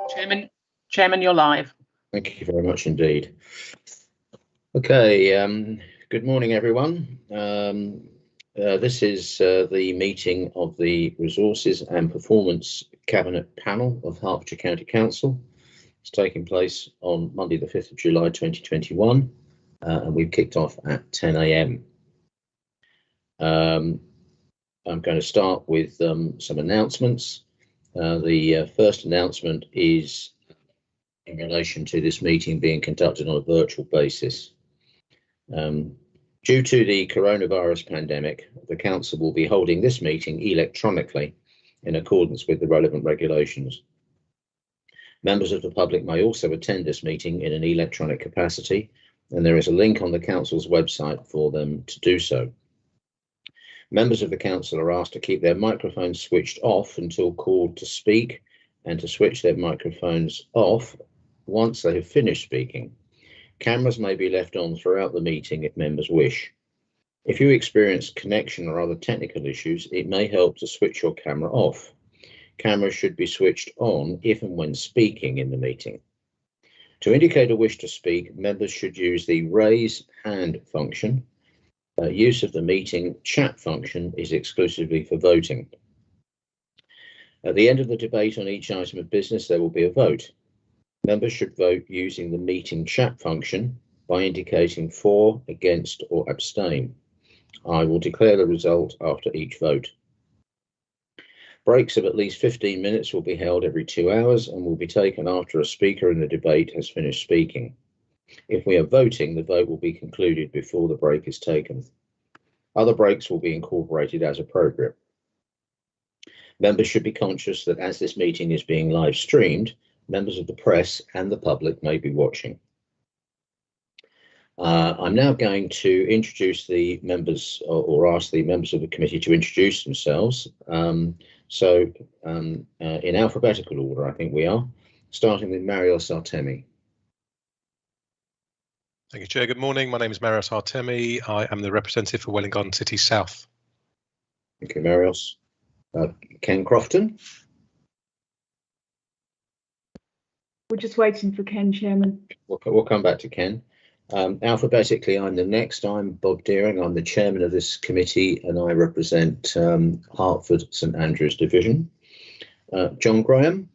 Chairman, you're live. Thank you very much indeed. Okay, good morning, everyone. This is the meeting of the Resources and Performance Cabinet Panel of Hertfordshire County Council. It's taking place on Monday, the 5th of July 2021, and we've kicked off at 10 a.m. I'm going to start with some announcements. The first announcement is in relation to this meeting being conducted on a virtual basis. Due to the coronavirus pandemic, the Council will be holding this meeting electronically in accordance with the relevant regulations. Members of the public may also attend this meeting in an electronic capacity, and there is a link on the Council's website for them to do so. Members of the Council are asked to keep their microphones switched off until called to speak, and to switch their microphones off once they have finished speaking. Cameras may be left on throughout the meeting if members wish. If you experience connection or other technical issues, it may help to switch your camera off. Cameras should be switched on if and when speaking in the meeting. To indicate a wish to speak, members should use the raise hand function. Use of the meeting chat function is exclusively for voting. At the end of the debate on each item of business, there will be a vote. Members should vote using the meeting chat function by indicating for, against, or abstain. I will declare the result after each vote. Breaks of at least 15 minutes will be held every 2 hours and will be taken after a speaker in the debate has finished speaking. If we are voting, the vote will be concluded before the break is taken. Other breaks will be incorporated as appropriate. Members should be conscious that as this meeting is being live streamed, members of the press and the public may be watching. I'm now going to introduce the members or ask the members of the committee to introduce themselves. In alphabetical order, I think we are, starting with Marios Artemi. Thank you, Chair. Good morning. My name is Marios Artemi. I am the representative for Welwyn Garden City South. Thank you, Marios. Ken Crofton. We're just waiting for Ken, Chairman. We'll come back to Ken. Alphabetically, I'm the next. I'm Bob Deering. I'm the chairman of this committee, and I represent Hertford St Andrews Division. John Graham.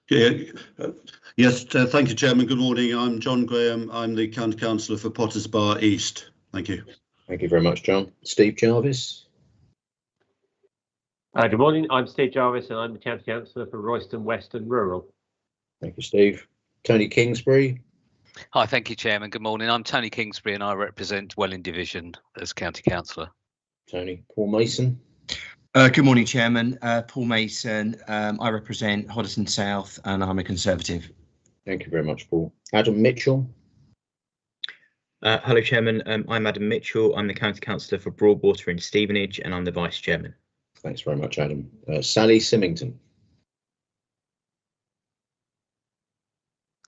Yes, thank you, Chairman. Good morning. I'm John Graham. I'm the County Councillor for Potters Bar East. Thank you. Thank you very much, John. Steve Jarvis. Good morning. I'm Steve Jarvis and I'm the County Councillor for Royston West and Rural. Thank you, Steve. Tony Kingsbury. Hi, thank you, Chairman. Good morning. I'm Tony Kingsbury and I represent Welwyn Division as County Councillor. Tony. Paul Mason. Good morning, Chairman. Paul Mason. I represent Hoddesdon South and I'm a Conservative. Thank you very much, Paul. Adam Mitchell. Hello, Chairman. I'm Adam Mitchell. I'm the County Councillor for Broadwater and Stevenage and I'm the Vice Chairman. Thanks very much, Adam. Sally Symington.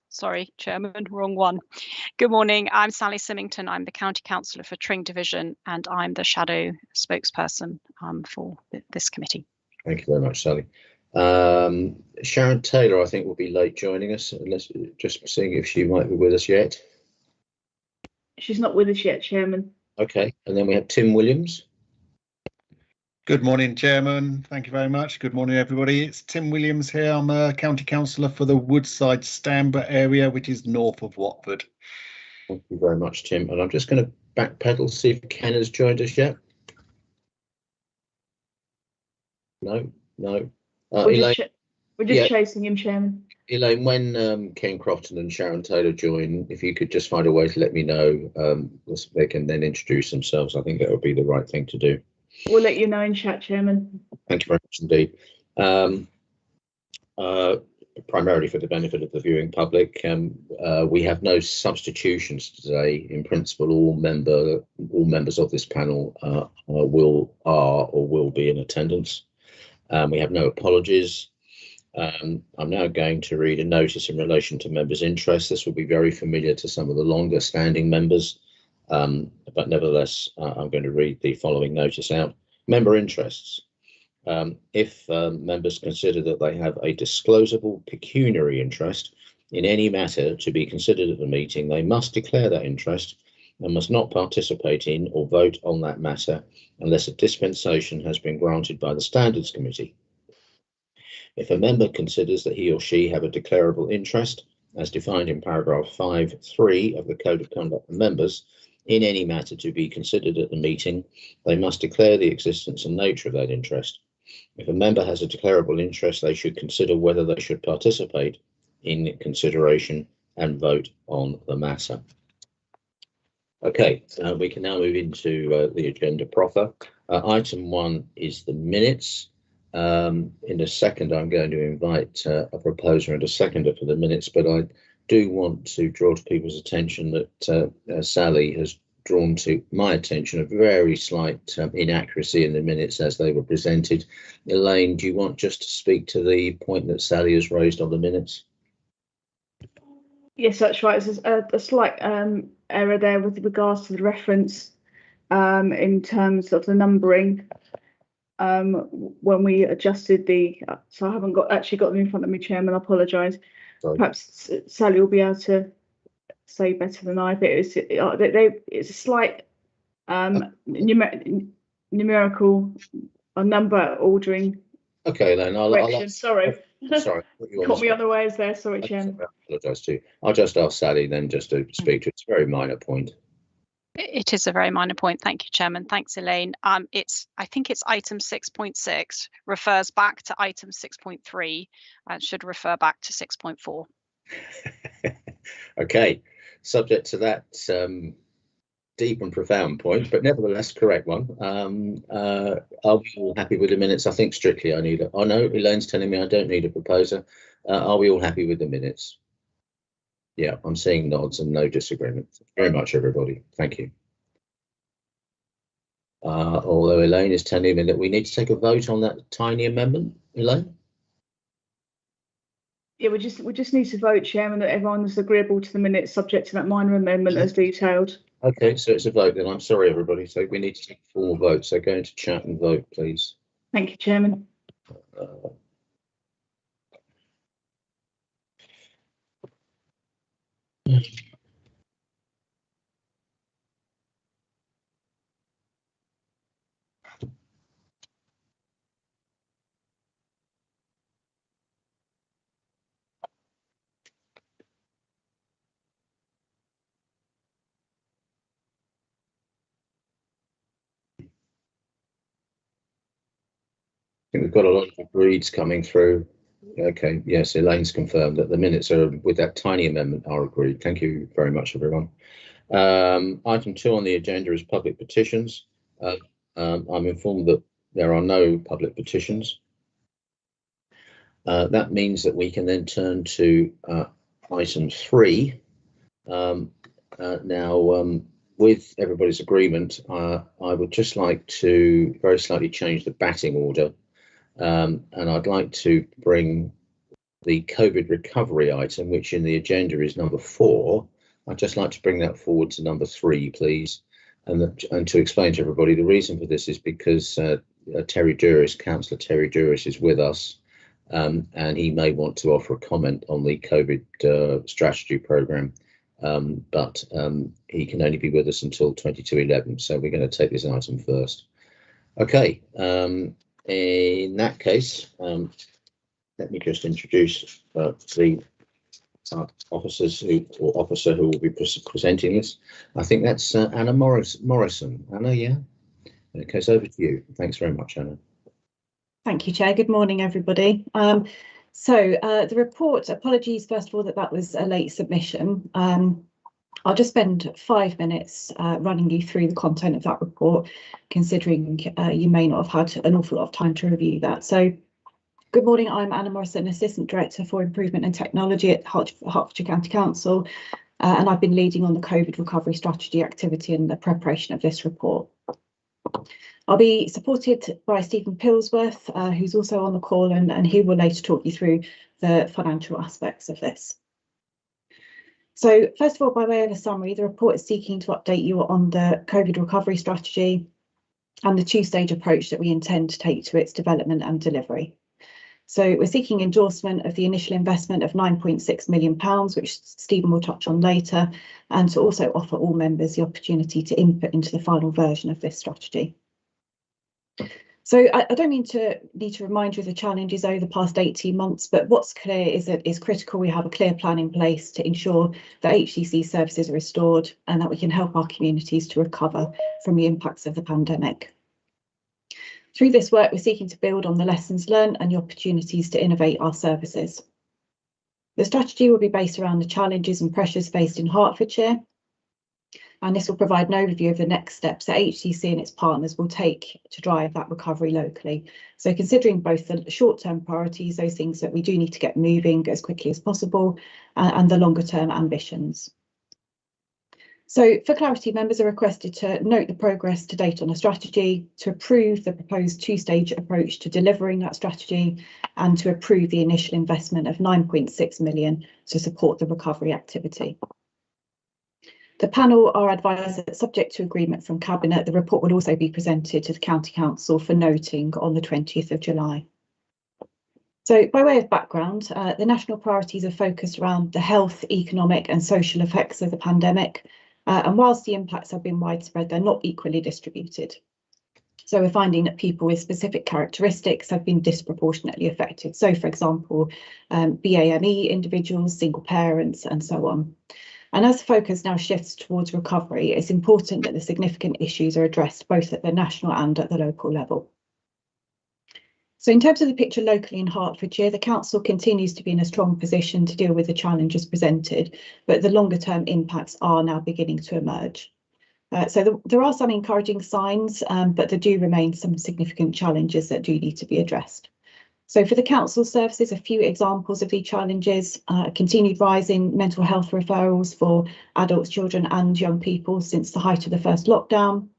Sorry, Chairman, wrong one. Good morning, I'm Sally Symington. I'm the County Councillor for Tring Division and I'm the shadow spokesperson for this committee. Thank you very much, Sally. Sharon Taylor, I think, will be late joining us, unless just seeing if she might be with us yet. She's not with us yet, Chairman. Okay, and then we have Tim Williams. Good morning, Chairman. Thank you very much. Good morning, everybody. It's Tim Williams here. I'm a County Councillor for the Woodside Stamborough area, which is north of Watford. Thank you very much, Tim. And I'm just going to backpedal, see if Ken has joined us yet. No. We're just chasing him, Chairman. Elaine, when Ken Crofton and Sharon Taylor join, if you could just find a way to let me know, they can then introduce themselves. I think that would be the right thing to do. We'll let you know in chat, Chairman. Thank you very much indeed. Primarily for the benefit of the viewing public, we have no substitutions today. In principle, all members of this panel are or will be in attendance. We have no apologies. I'm now going to read a notice in relation to members' interests. This will be very familiar to some of the longer standing members. But nevertheless, I'm going to read the following notice out. Member interests. If members consider that they have a disclosable pecuniary interest in any matter to be considered at the meeting, they must declare that interest and must not participate in or vote on that matter unless a dispensation has been granted by the Standards Committee. If a member considers that he or she have a declarable interest, as defined in paragraph 5.3 of the Code of Conduct for Members, in any matter to be considered at the meeting, they must declare the existence and nature of that interest. If a member has a declarable interest, they should consider whether they should participate in consideration and vote on the matter. Okay, we can now move into the agenda proper. Item 1 is the minutes. In a second, I'm going to invite a proposer and a seconder for the minutes, but I do want to draw to people's attention that Sally has drawn to my attention a very slight inaccuracy in the minutes as they were presented. Elaine, do you want just to speak to the point that Sally has raised on the minutes? Yes, that's right. There's a slight error there with regards to the reference in terms of the numbering. When we adjusted so I haven't actually got them in front of me, Chairman. I apologise. Perhaps Sally will be able to say better than I. But it's a slight numerical or number ordering. Okay, then I'll sorry. Sorry, caught me unawares there. Sorry, Chairman. I apologise too. I'll just ask Sally then just to speak to it. It's a very minor point. It is a very minor point. Thank you, Chairman. Thanks, Elaine. I think it's item 6.6 refers back to item 6.3 and should refer back to 6.4. Okay, subject to that deep and profound point, but nevertheless correct one. Are we all happy with the minutes? I think strictly I need oh no, Elaine's telling me I don't need a proposer. Are we all happy with the minutes? Yeah, I'm seeing nods and no disagreement. Very much, everybody. Thank you. Although Elaine is telling me that we need to take a vote on that tiny amendment, Elaine? Yeah, we just need to vote, Chairman, that everyone is agreeable to the minutes subject to that minor amendment as detailed. Okay, so it's a vote then. I'm sorry, everybody. So we need to take a formal vote. So go into chat and vote, please. Thank you, Chairman. I think we've got a lot of agreeds coming through. Okay, yes, Elaine's confirmed that the minutes are with that tiny amendment are agreed. Thank you very much, everyone. Item 2 on the agenda is public petitions. I'm informed that there are no public petitions. That means that we can then turn to item 3. Now, with everybody's agreement, I would just like to very slightly change the batting order. And I'd like to bring the COVID recovery item, which in the agenda is number 4. I'd just like to bring that forward to number 3, please. And to explain to everybody, the reason for this is because Terry Douris, Councillor Terry Douris, is with us, and he may want to offer a comment on the COVID strategy programme, but he can only be with us until 22:11. So we're going to take this item first. Okay. In that case, let me just introduce the officers officer who will be presenting this. I think that's Anna Morrison. Anna, yeah? Okay, so over to you. Thanks very much, Anna. Thank you, Chair. Good morning, everybody. The report, apologies, first of all, that was a late submission. I'll just spend 5 minutes running you through the content of that report, considering you may not have had an awful lot of time to review that. So, good morning, I'm Anna Morrison, Assistant Director for Improvement and Technology at Hertfordshire County Council, and I've been leading on the COVID recovery strategy activity and the preparation of this report. I'll be supported by Stephen Pillsworth, who's also on the call, and he will later talk you through the financial aspects of this. So first of all, by way of a summary, the report is seeking to update you on the COVID recovery strategy, and the two-stage approach that we intend to take to its development and delivery. So we're seeking endorsement of the initial investment of £9.6 million, which Stephen will touch on later, and to also offer all members the opportunity to input into the final version of this strategy. So I don't need to remind you of the challenges over the past 18 months, but what's clear is that it's critical we have a clear plan in place to ensure that HCC services are restored and that we can help our communities to recover from the impacts of the pandemic. Through this work, we're seeking to build on the lessons learned and the opportunities to innovate our services. The strategy will be based around the challenges and pressures faced in Hertfordshire, and this will provide an overview of the next steps that HCC and its partners will take to drive that recovery locally. So considering both the short-term priorities, those things that we do need to get moving as quickly as possible, and the longer-term ambitions. So for clarity, members are requested to note the progress to date on the strategy, to approve the proposed two-stage approach to delivering that strategy, and to approve the initial investment of £9.6 million to support the recovery activity. The panel are advised that, subject to agreement from Cabinet, the report will also be presented to the County Council for noting on the 20th of July. So by way of background, the national priorities are focused around the health, economic and social effects of the pandemic. And whilst the impacts have been widespread, they're not equally distributed. So we're finding that people with specific characteristics have been disproportionately affected. So, for example, BAME individuals, single parents, and so on. And as the focus now shifts towards recovery, it's important that the significant issues are addressed both at the national and at the local level. So in terms of the picture locally in Hertfordshire, the council continues to be in a strong position to deal with the challenges presented, but the longer term impacts are now beginning to emerge. So there are some encouraging signs, but there do remain some significant challenges that do need to be addressed. So for the council services, a few examples of these challenges: continued rise in mental health referrals for adults, children and young people since the height of the first lockdown.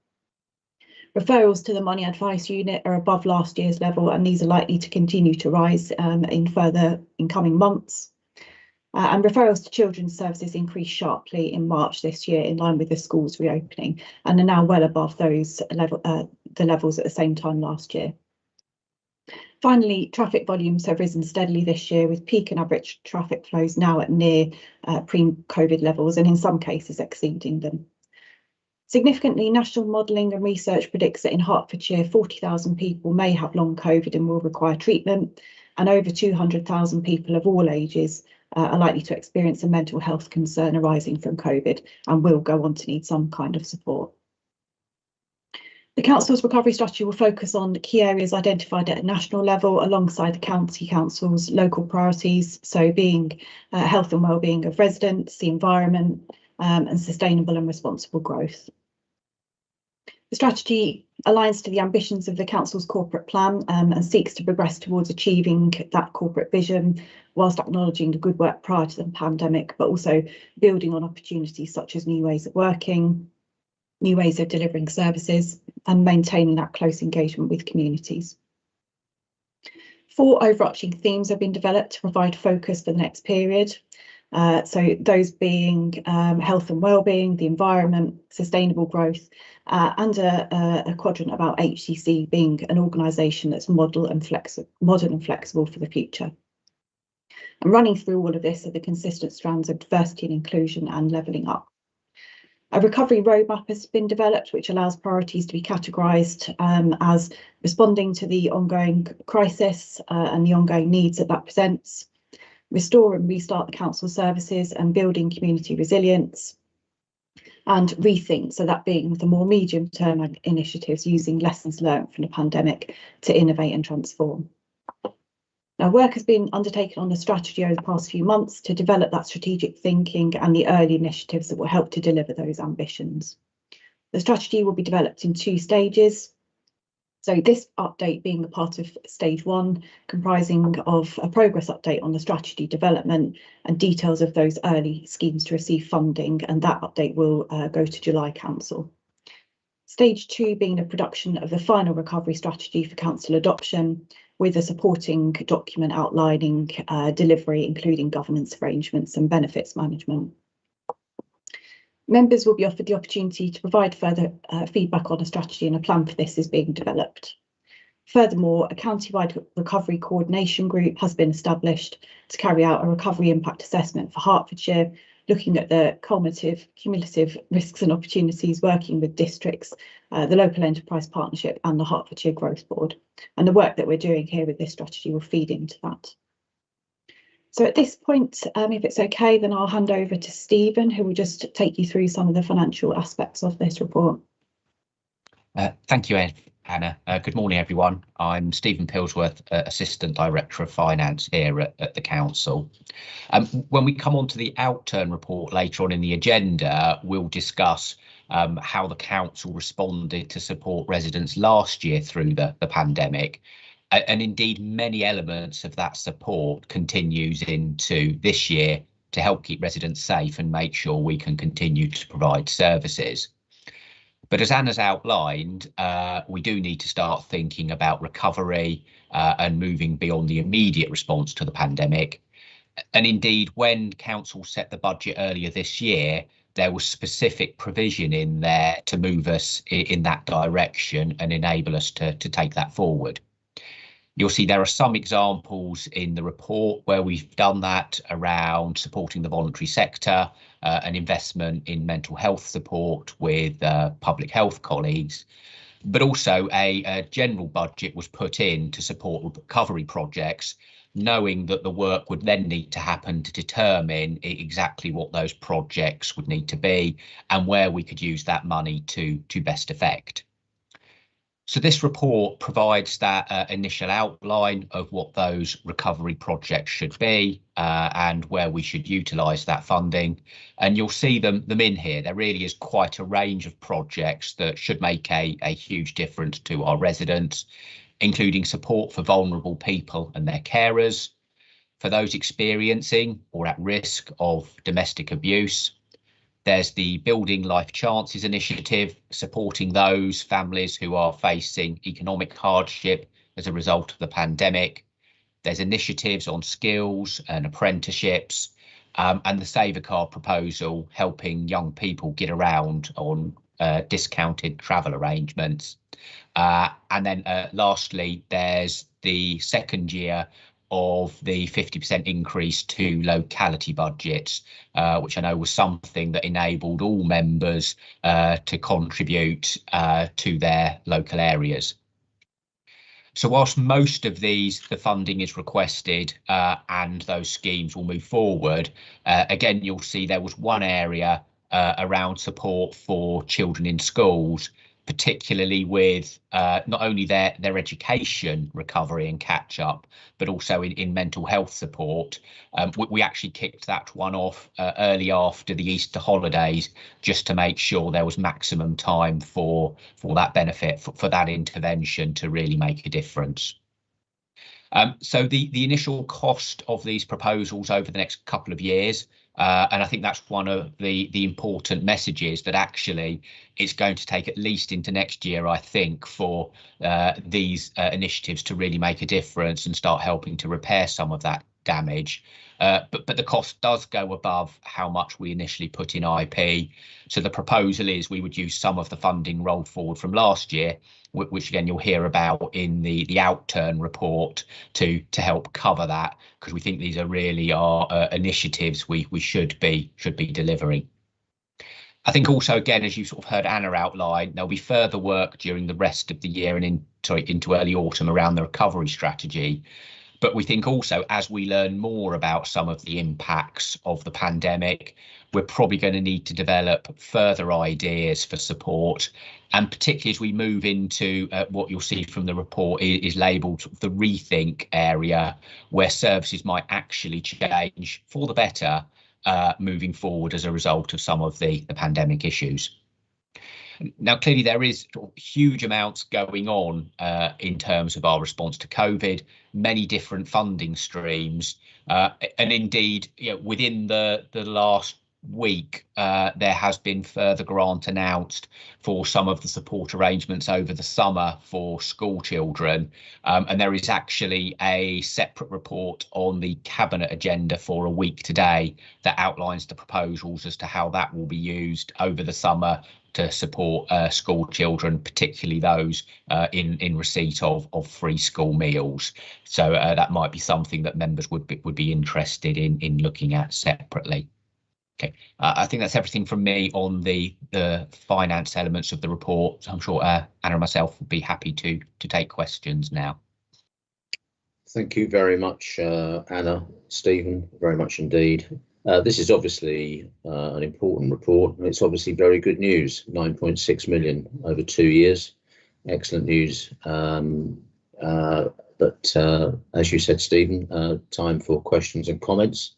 Referrals to the Money Advice Unit are above last year's level, and these are likely to continue to rise in coming months. And referrals to children's services increased sharply in March this year, in line with the schools reopening, and are now well above those the levels at the same time last year. Finally, traffic volumes have risen steadily this year, with peak and average traffic flows now at near pre-COVID levels, and in some cases exceeding them. Significantly, national modelling and research predicts that in Hertfordshire, 40,000 people may have long COVID and will require treatment, and over 200,000 people of all ages are likely to experience a mental health concern arising from COVID and will go on to need some kind of support. The Council's recovery strategy will focus on the key areas identified at a national level alongside the County Council's local priorities, so being health and wellbeing of residents, the environment, and sustainable and responsible growth. The strategy aligns to the ambitions of the Council's corporate plan and seeks to progress towards achieving that corporate vision, whilst acknowledging the good work prior to the pandemic, but also building on opportunities such as new ways of working, new ways of delivering services, and maintaining that close engagement with communities. 4 overarching themes have been developed to provide focus for the next period. So those being health and wellbeing, the environment, sustainable growth, and a quadrant about HCC being an organisation that's modern and flexible for the future. And running through all of this are the consistent strands of diversity and inclusion and levelling up. A recovery roadmap has been developed, which allows priorities to be categorised as responding to the ongoing crisis and the ongoing needs that presents, restore and restart the council services and building community resilience, and rethink, so that being the more medium-term initiatives using lessons learned from the pandemic to innovate and transform. Now, work has been undertaken on the strategy over the past few months to develop that strategic thinking and the early initiatives that will help to deliver those ambitions. The strategy will be developed in 2 stages. So this update being a part of stage 1, comprising of a progress update on the strategy development and details of those early schemes to receive funding, and that update will go to July Council. Stage 2 being the production of the final recovery strategy for council adoption, with a supporting document outlining delivery, including governance arrangements and benefits management. Members will be offered the opportunity to provide further feedback on a strategy, and a plan for this is being developed. Furthermore, a county-wide recovery coordination group has been established to carry out a recovery impact assessment for Hertfordshire, looking at the cumulative risks and opportunities, working with districts, the local enterprise partnership and the Hertfordshire Growth Board. And the work that we're doing here with this strategy will feed into that. So at this point, if it's okay, then I'll hand over to Stephen, who will just take you through some of the financial aspects of this report. Thank you, Hannah. Good morning, everyone. I'm Stephen Pillsworth, Assistant Director of Finance here at the Council. When we come on to the outturn report later on in the agenda, we'll discuss how the Council responded to support residents last year through the pandemic. And indeed, many elements of that support continues into this year to help keep residents safe and make sure we can continue to provide services. But as Anna's outlined, we do need to start thinking about recovery and moving beyond the immediate response to the pandemic. And indeed, when Council set the budget earlier this year, there was specific provision in there to move us in that direction and enable us to take that forward. You'll see there are some examples in the report where we've done that around supporting the voluntary sector, and investment in mental health support with public health colleagues, but also a general budget was put in to support recovery projects, knowing that the work would then need to happen to determine exactly what those projects would need to be and where we could use that money to best effect. So this report provides that initial outline of what those recovery projects should be and where we should utilise that funding. And you'll see them in here. There really is quite a range of projects that should make a huge difference to our residents, including support for vulnerable people and their carers, for those experiencing or at risk of domestic abuse. There's the Building Life Chances initiative, supporting those families who are facing economic hardship as a result of the pandemic. There's initiatives on skills and apprenticeships, and the Saver Card proposal, helping young people get around on discounted travel arrangements. And then lastly, there's the second year of the 50% increase to locality budgets, which I know was something that enabled all members to contribute to their local areas. So whilst most of the funding is requested and those schemes will move forward, again, you'll see there was one area around support for children in schools, particularly with not only their education recovery and catch up, but also in mental health support. We actually kicked that one off early after the Easter holidays, just to make sure there was maximum time for that benefit, for that intervention to really make a difference. So the initial cost of these proposals over the next couple of years, and I think that's one of the important messages, that actually it's going to take at least into next year, I think, for these initiatives to really make a difference and start helping to repair some of that damage. But the cost does go above how much we initially put in IP. So the proposal is we would use some of the funding rolled forward from last year, which again you'll hear about in the outturn report, to help cover that, because we think these are really our initiatives we should be delivering. I think also, again, as you sort of heard Anna outline, there'll be further work during the rest of the year and into early autumn around the recovery strategy. But we think also, as we learn more about some of the impacts of the pandemic, we're probably going to need to develop further ideas for support. And particularly as we move into what you'll see from the report is labelled the rethink area, where services might actually change for the better moving forward as a result of some of the pandemic issues. Now, clearly, there is huge amounts going on in terms of our response to COVID, many different funding streams, and indeed, within the last week, there has been further grant announced for some of the support arrangements over the summer for school children. And there is actually a separate report on the Cabinet agenda for a week today that outlines the proposals as to how that will be used over the summer to support school children, particularly those in receipt of free school meals. So that might be something that members would be interested in looking at separately. Okay, I think that's everything from me on the finance elements of the report. I'm sure Anna and myself would be happy to take questions now. Thank you very much, Anna, Stephen, very much indeed. This is obviously an important report, and it's obviously very good news. 9.6 million over 2 years. Excellent news. But as you said, Stephen, time for questions and comments.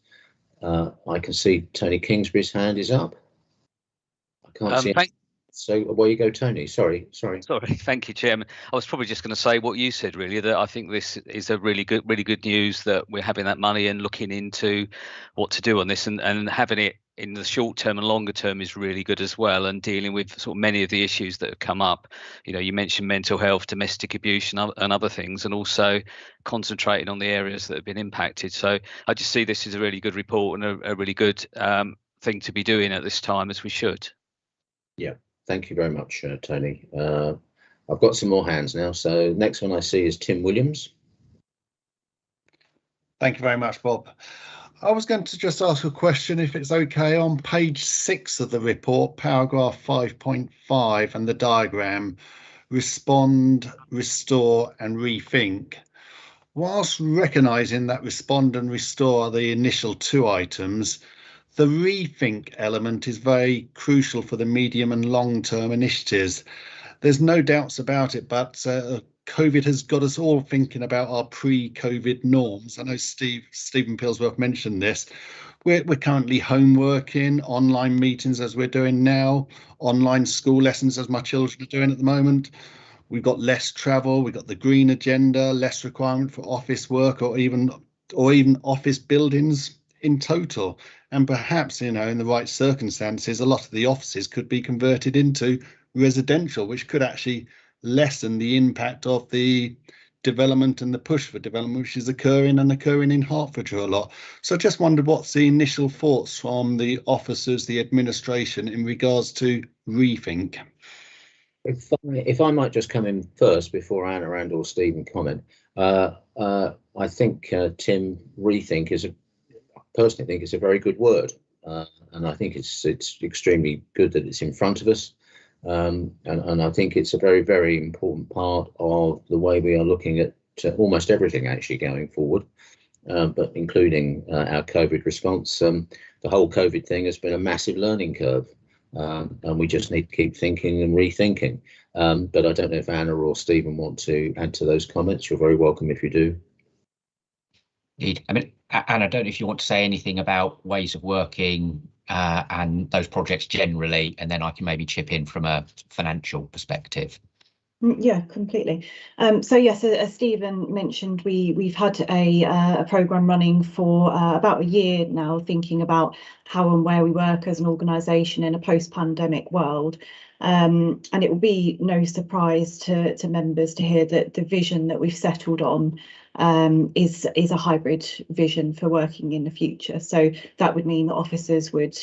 I can see Tony Kingsbury's hand is up. I can't see. So away you go, Tony. Sorry. Thank you, Chairman. I was probably just going to say what you said, really, that I think this is a really good news that we're having that money and looking into what to do on this, and having it in the short term and longer term is really good as well, and dealing with sort of many of the issues that have come up. You know, you mentioned mental health, domestic abuse and other things, and also concentrating on the areas that have been impacted. So I just see this as a really good report and a really good thing to be doing at this time, as we should. Yeah, thank you very much, Tony. I've got some more hands now. So next one I see is Tim Williams. Thank you very much, Bob. I was going to just ask a question, if it's okay, on page 6 of the report, paragraph 5.5, and the diagram, respond, restore and rethink. Whilst recognising that respond and restore are the initial 2 items, the rethink element is very crucial for the medium and long-term initiatives. There's no doubts about it, but COVID has got us all thinking about our pre-COVID norms. I know Stephen Pillsworth mentioned this. We're currently home working, online meetings as we're doing now, online school lessons as my children are doing at the moment. We've got less travel, we've got the green agenda, less requirement for office work or even office buildings in total. And perhaps, you know, in the right circumstances, a lot of the offices could be converted into residential, which could actually lessen the impact of the development and the push for development which is occurring in Hertfordshire a lot. So I just wondered what's the initial thoughts from the officers, the administration in regards to rethink. If I might just come in first before Anna and or Stephen comment. I think Tim, rethink is I personally think it's a very good word, and I think it's extremely good that it's in front of us. And I think it's a very, very important part of the way we are looking at almost everything actually going forward, but including our COVID response. The whole COVID thing has been a massive learning curve, and we just need to keep thinking and rethinking. But I don't know if Anna or Stephen want to add to those comments. You're very welcome if you do. Indeed. I mean, Anna, I don't know if you want to say anything about ways of working and those projects generally, and then I can maybe chip in from a financial perspective. Yeah, completely. So yes, as Stephen mentioned, we've had a programme running for about a year now, thinking about how and where we work as an organisation in a post-pandemic world. And it will be no surprise to members to hear that the vision that we've settled on is a hybrid vision for working in the future. So that would mean that officers would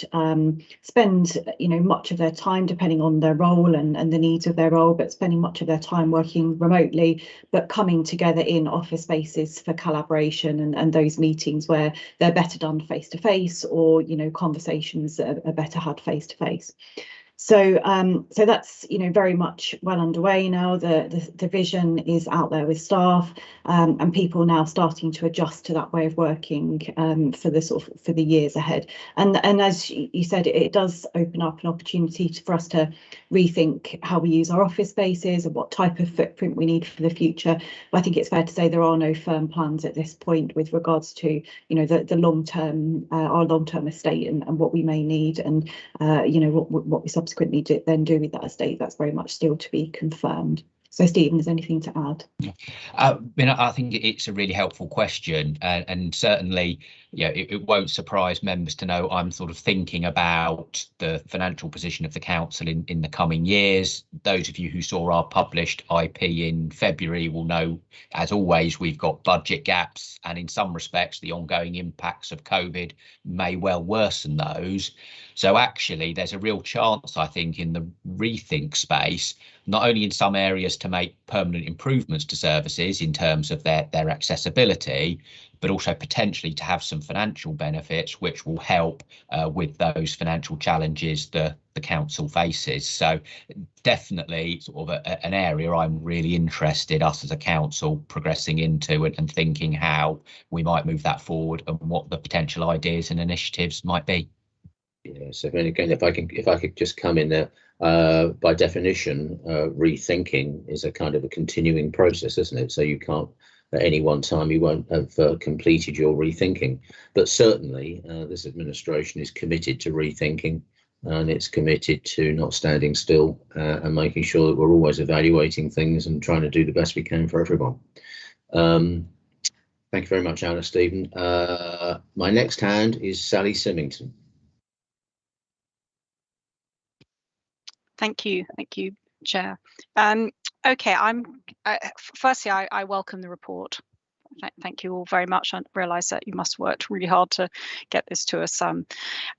spend, much of their time, depending on their role and the needs of their role, but spending much of their time working remotely, but coming together in office spaces for collaboration and those meetings where they're better done face to face, or conversations are better had face to face. So that's very much well underway now. The vision is out there with staff, and people now starting to adjust to that way of working for the years ahead. And as you said, it does open up an opportunity for us to rethink how we use our office spaces and what type of footprint we need for the future. But I think it's fair to say there are no firm plans at this point with regards to the long term, our long term estate and what we may need, and what we subsequently then do with that estate. That's very much still to be confirmed. So Stephen, is there anything to add? I think it's a really helpful question, and certainly, it won't surprise members to know I'm sort of thinking about the financial position of the council in the coming years. Those of you who saw our published IP in February will know, as always, we've got budget gaps, and in some respects, the ongoing impacts of COVID may well worsen those. So actually, there's a real chance, I think, in the rethink space, not only in some areas to make permanent improvements to services in terms of their accessibility, but also potentially to have some financial benefits which will help with those financial challenges the council faces. So definitely sort of an area I'm really interested, us as a council, progressing into and thinking how we might move that forward and what the potential ideas and initiatives might be. Yeah, so again, if I could just come in there, by definition, rethinking is a kind of a continuing process, isn't it? So you can't, at any one time, you won't have completed your rethinking. But certainly, this administration is committed to rethinking, and it's committed to not standing still and making sure that we're always evaluating things and trying to do the best we can for everyone. Thank you very much, Anna, Stephen. My next hand is Sally Symington. Thank you, Chair. Okay, firstly, I welcome the report. Thank you all very much. I realise that you must have worked really hard to get this to us.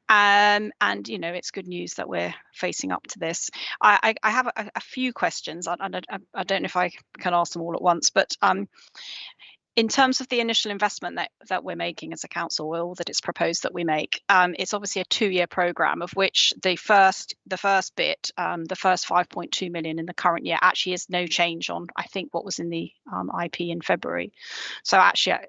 And it's good news that we're facing up to this. I have a few questions. I don't know if I can ask them all at once, but in terms of the initial investment that we're making as a council, or that it's proposed that we make, it's obviously a 2-year programme, of which the first bit, the first 5.2 million in the current year, actually is no change on, I think, what was in the IP in February. So actually,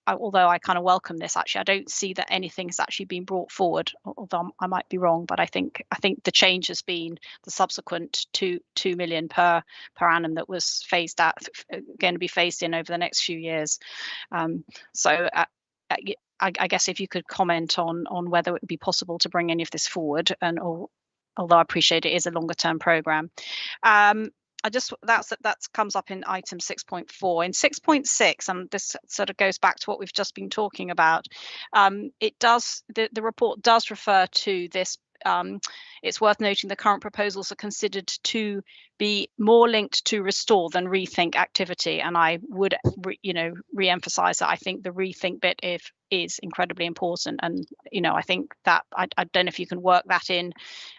although I kind of welcome this, actually, I don't see that anything has actually been brought forward, although I might be wrong, but I think the change has been the subsequent 2 million per annum that was phased out, going to be phased in over the next few years. So I guess if you could comment on whether it would be possible to bring any of this forward, although I appreciate it is a longer term programme. That comes up in item 6.4. In 6.6, and this sort of goes back to what we've just been talking about, the report does refer to this. It's worth noting the current proposals are considered to be more linked to restore than rethink activity, and I would re-emphasize that I think the rethink bit is incredibly important, and I think that I don't know if you can work that in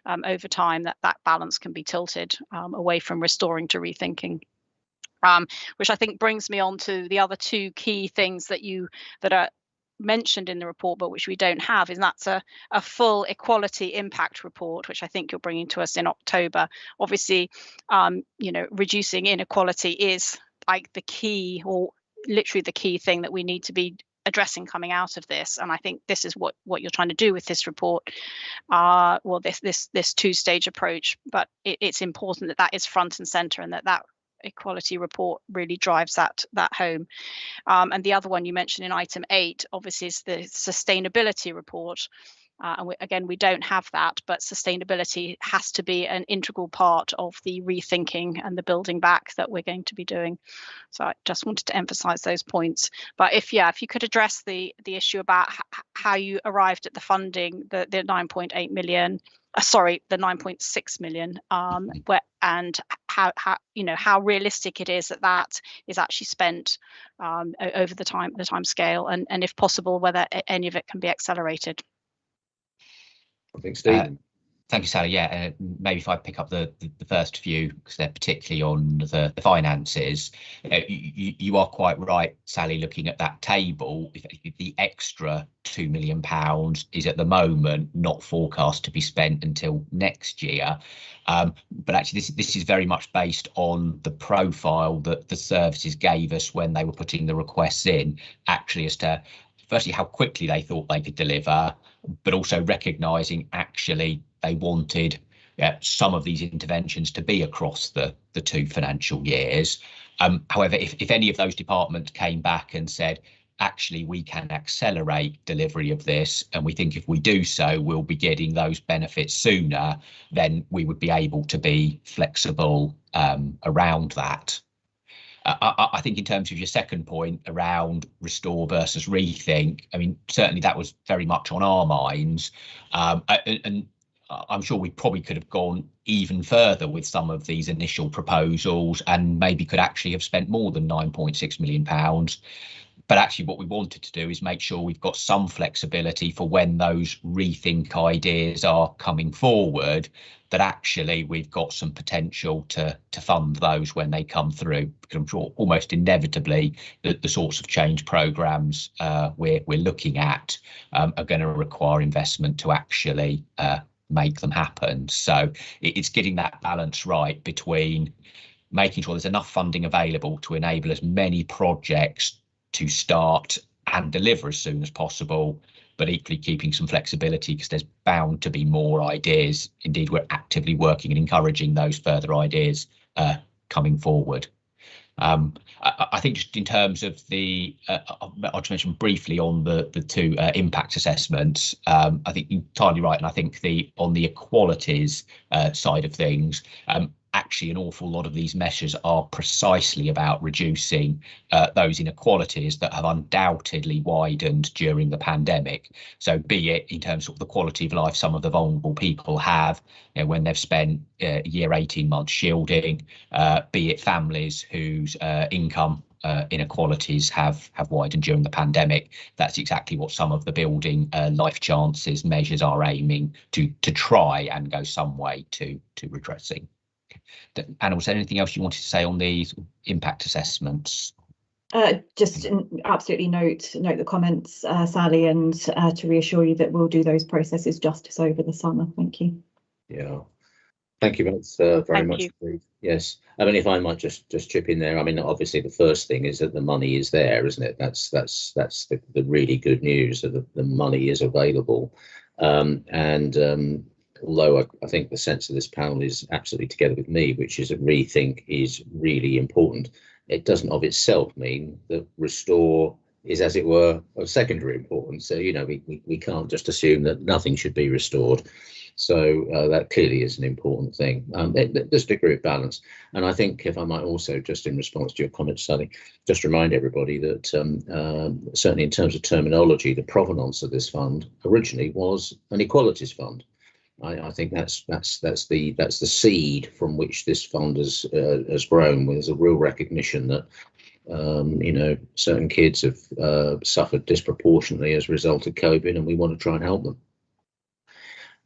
over time, that balance can be tilted away from restoring to rethinking. Which I think brings me on to the other 2 key things that are mentioned in the report, but which we don't have, is that's a full equality impact report, which I think you're bringing to us in October. Obviously, reducing inequality is like the key, or literally the key thing that we need to be addressing coming out of this, and I think this is what you're trying to do with this report, this 2-stage approach. But it's important that is front and center, and that equality report really drives that home. And the other one you mentioned in item 8, obviously, is the sustainability report. And we don't have that, but sustainability has to be an integral part of the rethinking and the building back that we're going to be doing. So I just wanted to emphasize those points. But if you could address the issue about how you arrived at the funding, the 9.8 million, the 9.6 million, and how realistic it is that is actually spent over the time scale, and if possible, whether any of it can be accelerated. I think Stephen. Thank you, Sally. Yeah, maybe if I pick up the first few, because they're particularly on the finances. You are quite right, Sally, looking at that table. The extra £2 million is at the moment not forecast to be spent until next year. But actually, this is very much based on the profile that the services gave us when they were putting the requests in, actually, as to firstly how quickly they thought they could deliver, but also recognising actually they wanted some of these interventions to be across the 2 financial years. However, if any of those departments came back and said, actually we can accelerate delivery of this, and we think if we do so, we'll be getting those benefits sooner, then we would be able to be flexible around that. I think in terms of your second point around restore versus rethink, I mean, certainly that was very much on our minds, and I'm sure we probably could have gone even further with some of these initial proposals and maybe could actually have spent more than £9.6 million. But actually what we wanted to do is make sure we've got some flexibility for when those rethink ideas are coming forward, that actually we've got some potential to fund those when they come through, because I'm sure almost inevitably that the sorts of change programmes we're looking at are going to require investment to actually make them happen. So it's getting that balance right between making sure there's enough funding available to enable as many projects to start and deliver as soon as possible, but equally keeping some flexibility because there's bound to be more ideas. Indeed, we're actively working and encouraging those further ideas coming forward. I think just in terms of the, I'll just mention briefly on the two impact assessments. I think you're entirely right, and I think on the equalities side of things, actually an awful lot of these measures are precisely about reducing those inequalities that have undoubtedly widened during the pandemic. So be it in terms of the quality of life some of the vulnerable people have, you know, when they've spent a year, 18 months shielding, be it families whose income inequalities have widened during the pandemic. That's exactly what some of the building life chances measures are aiming to try and go some way to redressing. Anna, was there anything else you wanted to say on these impact assessments? Just absolutely note the comments, Sally, and to reassure you that we'll do those processes justice over the summer. Thank you. Yeah, thank you both very much indeed. Yes, I mean, if I might just chip in there, I mean, obviously the first thing is that the money is there, isn't it? That's the really good news, that the money is available, although I think the sense of this panel is absolutely together with me, which is that rethink is really important. It doesn't of itself mean that restore is, as it were, of secondary importance. So, you know, we can't just assume that nothing should be restored. So that clearly is an important thing. There's a degree of balance. And I think, if I might also, just in response to your comments, Sally, just remind everybody that certainly in terms of terminology, the provenance of this fund originally was an equalities fund. I think that's the seed from which this fund has grown. There's a real recognition that you know, certain kids have suffered disproportionately as a result of COVID, and we want to try and help them.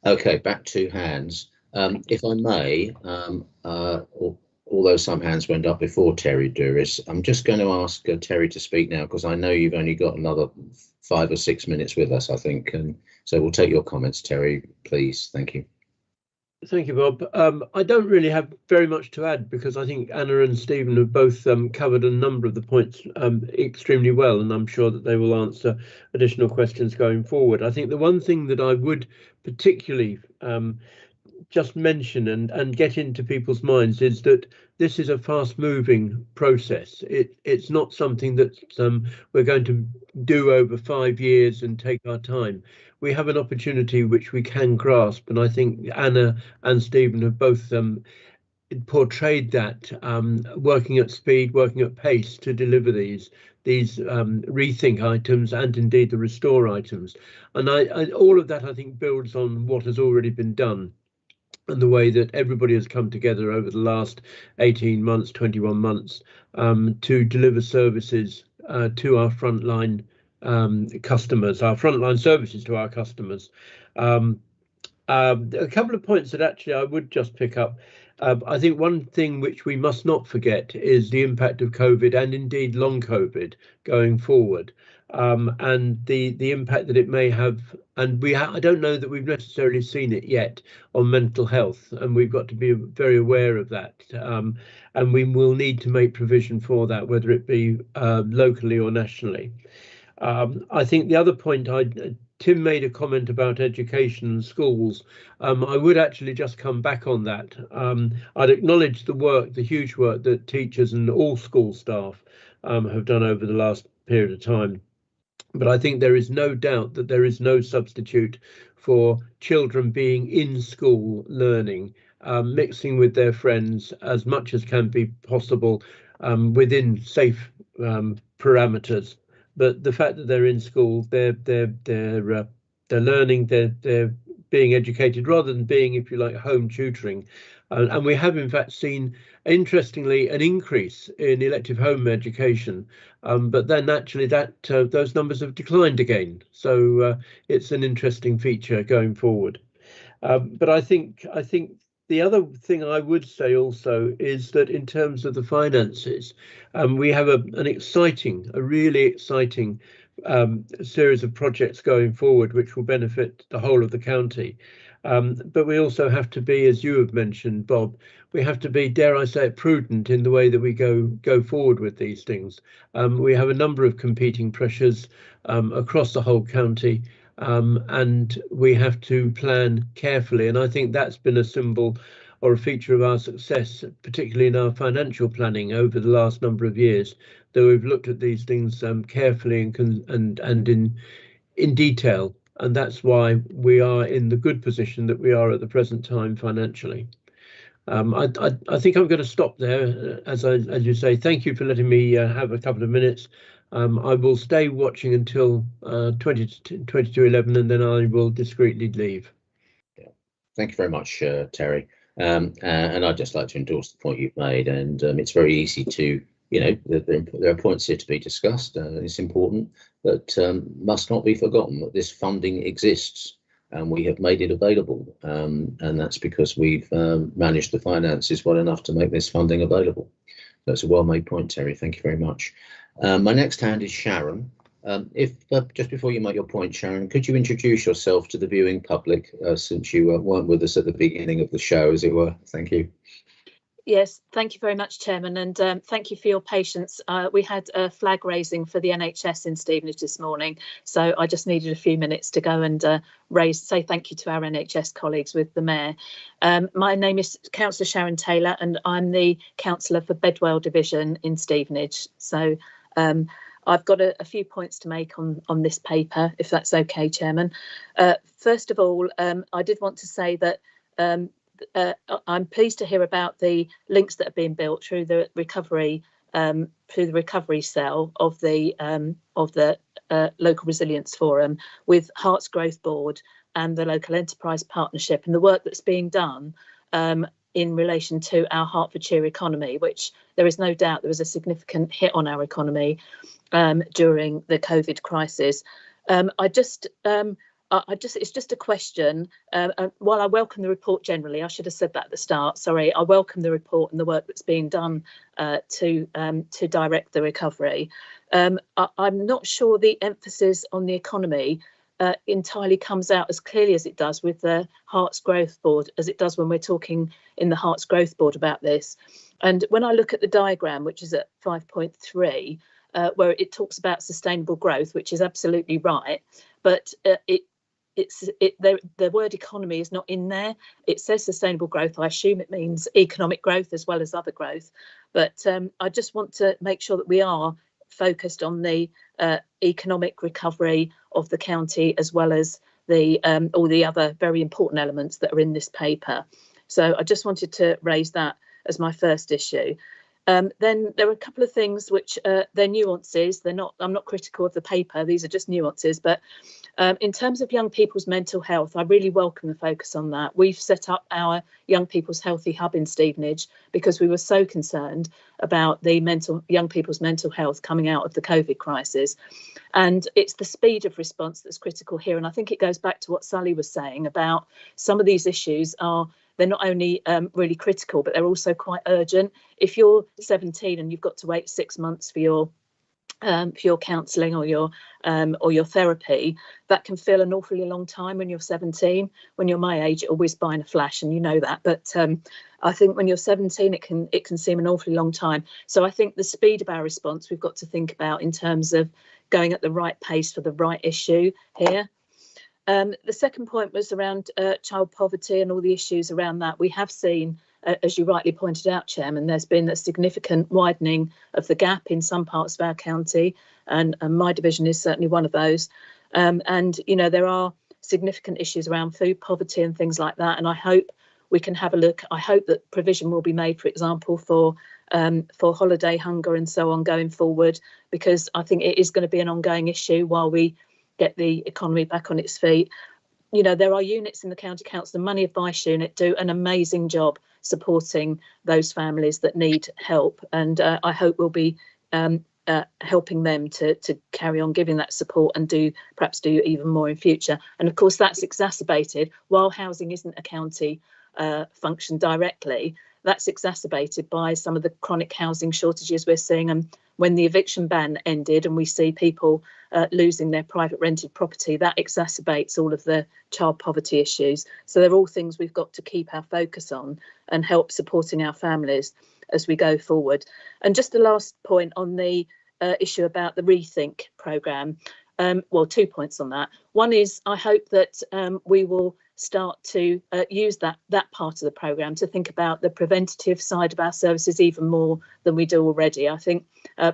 Okay, back to hands. If I may, although some hands went up before Terry Douris, I'm just going to ask Terry to speak now, because I know you've only got another 5 or 6 minutes with us, I think, and so we'll take your comments, Terry, please. Thank you. Thank you, Bob. I don't really have very much to add, because I think Anna and Stephen have both covered a number of the points extremely well, and I'm sure that they will answer additional questions going forward. I think the one thing that I would particularly just mention and get into people's minds is that this is a fast-moving process. It's not something that we're going to do over 5 years and take our time. We have an opportunity which we can grasp, and I think Anna and Stephen have both portrayed that, working at speed, working at pace to deliver these rethink items and indeed the restore items. And all of that, I think, builds on what has already been done, and the way that everybody has come together over the last 18 months, 21 months, to deliver services to our frontline customers, our frontline services to our customers. A couple of points that actually I would just pick up. I think one thing which we must not forget is the impact of COVID, and indeed long COVID, going forward, and the impact that it may have. And I don't know that we've necessarily seen it yet on mental health, and we've got to be very aware of that. And we will need to make provision for that, whether it be locally or nationally. I think the other point, Tim made a comment about education and schools. I would actually just come back on that. I'd acknowledge the huge work that teachers and all school staff have done over the last period of time. But I think there is no doubt that there is no substitute for children being in school learning, mixing with their friends as much as can be possible within safe parameters. But the fact that they're in school, they're learning, they're being educated rather than being, if you like, home tutoring. And we have in fact seen, interestingly, an increase in elective home education, but then actually those numbers have declined again. So it's an interesting feature going forward. But I think the other thing I would say also is that in terms of the finances, we have a really exciting series of projects going forward, which will benefit the whole of the county. But we also have to be, as you have mentioned, Bob, we have to be, dare I say it, prudent in the way that we go forward with these things. We have a number of competing pressures across the whole county, and we have to plan carefully. And I think that's been a symbol or a feature of our success, particularly in our financial planning over the last number of years, that we've looked at these things carefully and in detail. And that's why we are in the good position that we are at the present time financially. I think I'm going to stop there. As you say, thank you for letting me have a couple of minutes. I will stay watching until 22:11, and then I will discreetly leave. Yeah. Thank you very much, Terry. And I'd just like to endorse the point you've made. And it's very easy to, there are points here to be discussed. It's important, but must not be forgotten that this funding exists and we have made it available. And that's because we've managed the finances well enough to make this funding available. That's a well-made point, Terry. Thank you very much. My next hand is Sharon. Just before you make your point, Sharon, could you introduce yourself to the viewing public since you weren't with us at the beginning of the show, as it were? Thank you. Yes, thank you very much, Chairman, and thank you for your patience. We had a flag raising for the NHS in Stevenage this morning, so I just needed a few minutes to go and say thank you to our NHS colleagues with the Mayor. My name is Councillor Sharon Taylor, and I'm the Councillor for Bedwell Division in Stevenage. So I've got a few points to make on this paper, if that's okay, Chairman. First of all, I did want to say that I'm pleased to hear about the links that are being built through the recovery cell of the Local Resilience Forum with Herts Growth Board and the Local Enterprise Partnership, and the work that's being done in relation to our Hertfordshire economy, which there is no doubt there was a significant hit on our economy during the COVID crisis. It's just a question. While I welcome the report generally, I should have said that at the start. Sorry, I welcome the report and the work that's being done to direct the recovery. I'm not sure the emphasis on the economy entirely comes out as clearly as it does with the Herts Growth Board, as it does when we're talking in the Herts Growth Board about this. And when I look at the diagram, which is at 5.3, where it talks about sustainable growth, which is absolutely right, but the word economy is not in there. It says sustainable growth. I assume it means economic growth as well as other growth. But I just want to make sure that we are focused on the economic recovery of the county, as well as all the other very important elements that are in this paper. So I just wanted to raise that as my first issue. Then there are a couple of things which they're nuances. I'm not critical of the paper. These are just nuances. But in terms of young people's mental health, I really welcome the focus on that. We've set up our Young People's Healthy Hub in Stevenage because we were so concerned about the young people's mental health coming out of the COVID crisis. And it's the speed of response that's critical here. And I think it goes back to what Sally was saying about some of these issues they're not only really critical, but they're also quite urgent. If you're 17 and you've got to wait 6 months for your counselling or your therapy, that can feel an awfully long time when you're 17. When you're my age, it always by in a flash, and you know that. But I think when you're 17, it can seem an awfully long time. So I think the speed of our response we've got to think about in terms of going at the right pace for the right issue here. The second point was around child poverty and all the issues around that. We have seen, as you rightly pointed out, Chairman, there's been a significant widening of the gap in some parts of our county. and my division is certainly one of those. And you know, there are significant issues around food poverty and things like that, and I hope we can have a look. I hope that provision will be made, for example, for holiday hunger and so on going forward, because I think it is going to be an ongoing issue while we get the economy back on its feet. You know, there are units in the County Council, the Money Advice Unit do an amazing job supporting those families that need help, and I hope we'll be helping them to carry on giving that support and perhaps do even more in future. And of course that's exacerbated, while housing isn't a county function directly, that's exacerbated by some of the chronic housing shortages we're seeing. And when the eviction ban ended and we see people losing their private rented property, that exacerbates all of the child poverty issues. So they're all things we've got to keep our focus on and help supporting our families as we go forward. And just the last point on the issue about the Rethink programme. Well, 2 points on that. One is I hope that we will start to use that part of the programme to think about the preventative side of our services even more than we do already. I think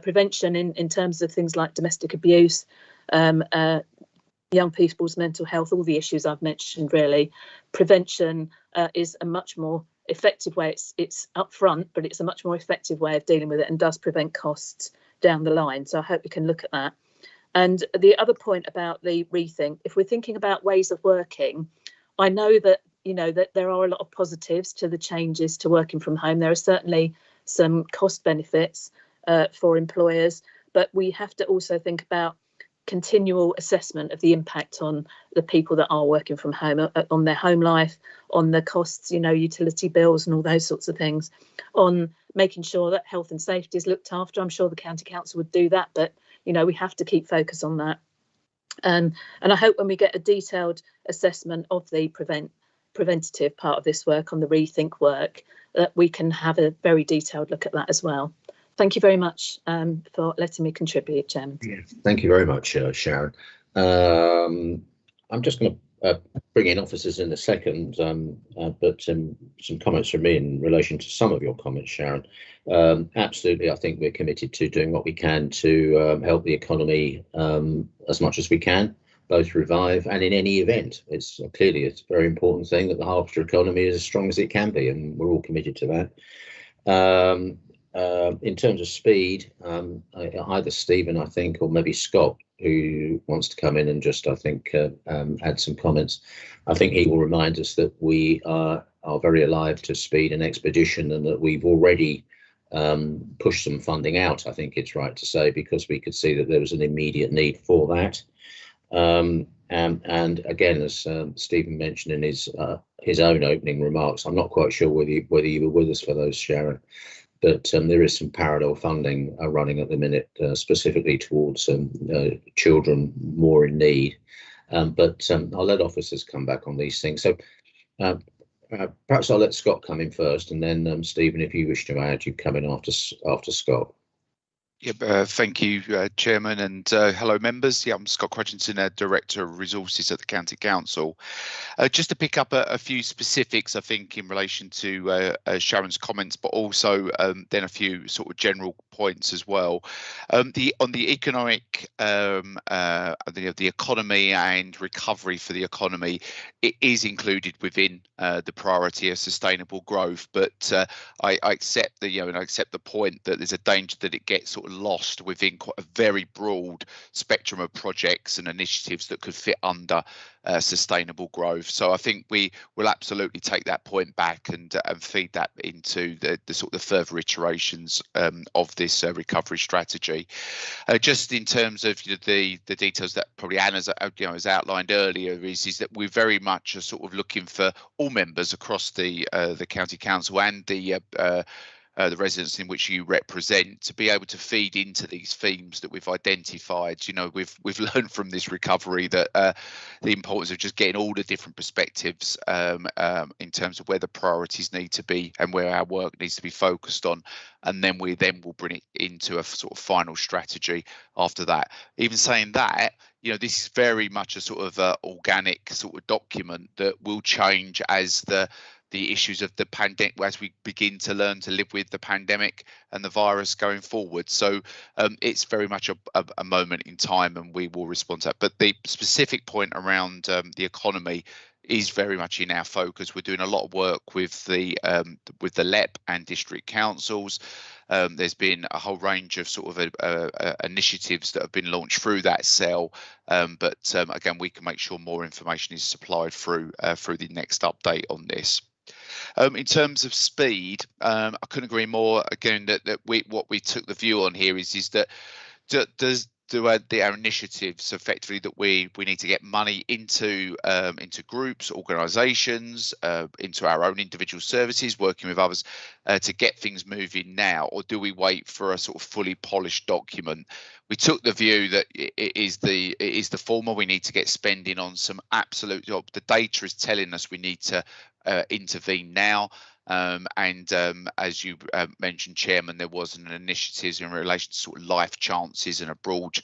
prevention in terms of things like domestic abuse, young people's mental health, all the issues I've mentioned really, prevention is a much more effective way. It's upfront, but it's a much more effective way of dealing with it and does prevent costs down the line. So I hope we can look at that. And the other point about the Rethink, if we're thinking about ways of working, I know that, you know, that there are a lot of positives to the changes to working from home. There are certainly some cost benefits for employers, but we have to also think about continual assessment of the impact on the people that are working from home, on their home life, on the costs, you know, utility bills and all those sorts of things, on making sure that health and safety is looked after. I'm sure the County Council would do that, but, you know, we have to keep focus on that. And I hope when we get a detailed assessment of the preventative part of this work on the Rethink work, that we can have a very detailed look at that as well. Thank you very much for letting me contribute, Chairman. Thank you very much, Sharon. I'm just going to bring in officers in a second, but some comments from me in relation to some of your comments, Sharon. Absolutely, I think we're committed to doing what we can to help the economy as much as we can, both revive and in any event. It's clearly a very important thing that the Hertfordshire economy is as strong as it can be, and we're all committed to that. In terms of speed, either Stephen, I think, or maybe Scott, who wants to come in and just, I think, add some comments. I think he will remind us that we are very alive to speed and expedition, and that we've already pushed some funding out, I think it's right to say, because we could see that there was an immediate need for that. And again, as Stephen mentioned in his own opening remarks, I'm not quite sure whether you were with us for those, Sharon, but there is some parallel funding running at the minute, specifically towards children more in need. But I'll let officers come back on these things. So perhaps I'll let Scott come in first, and then Stephen, if you wish to add, you come in after Scott. Yeah, thank you, Chairman, and hello, members. Yeah, I'm Scott Crutchinson, Director of Resources at the County Council. Just to pick up a few specifics, I think, in relation to Sharon's comments, but also then a few sort of general points as well. On the economic, the economy and recovery for the economy, it is included within the priority of sustainable growth. But I accept the point that there's a danger that it gets sort of lost within quite a very broad spectrum of projects and initiatives that could fit under sustainable growth. So I think we will absolutely take that point back and feed that into the sort of further iterations of this recovery strategy. Just in terms of the details that probably Anna's has outlined earlier, is that we very much are sort of looking for all members across the County Council and the residents in which you represent to be able to feed into these themes that we've identified. You know, we've learned from this recovery that the importance of just getting all the different perspectives in terms of where the priorities need to be and where our work needs to be focused on, and then we will bring it into a sort of final strategy after that. Even saying that, you know, this is very much a sort of organic sort of document that will change as the the issues of the pandemic as we begin to learn to live with the pandemic and the virus going forward. So it's very much a moment in time, and we will respond to that. But the specific point around the economy is very much in our focus. We're doing a lot of work with the LEP and district councils. There's been a whole range of sort of initiatives that have been launched through that cell, but again, we can make sure more information is supplied through the next update on this. In terms of speed, I couldn't agree more. Again, that what we took the view on here is that our initiatives effectively that we need to get money into groups, organisations, into our own individual services, working with others to get things moving now, or do we wait for a sort of fully polished document? We took the view that it is the former. We need to get spending on some absolute. The data is telling us we need to intervene now. As you mentioned, Chairman, there was an initiative in relation to sort of life chances and a broad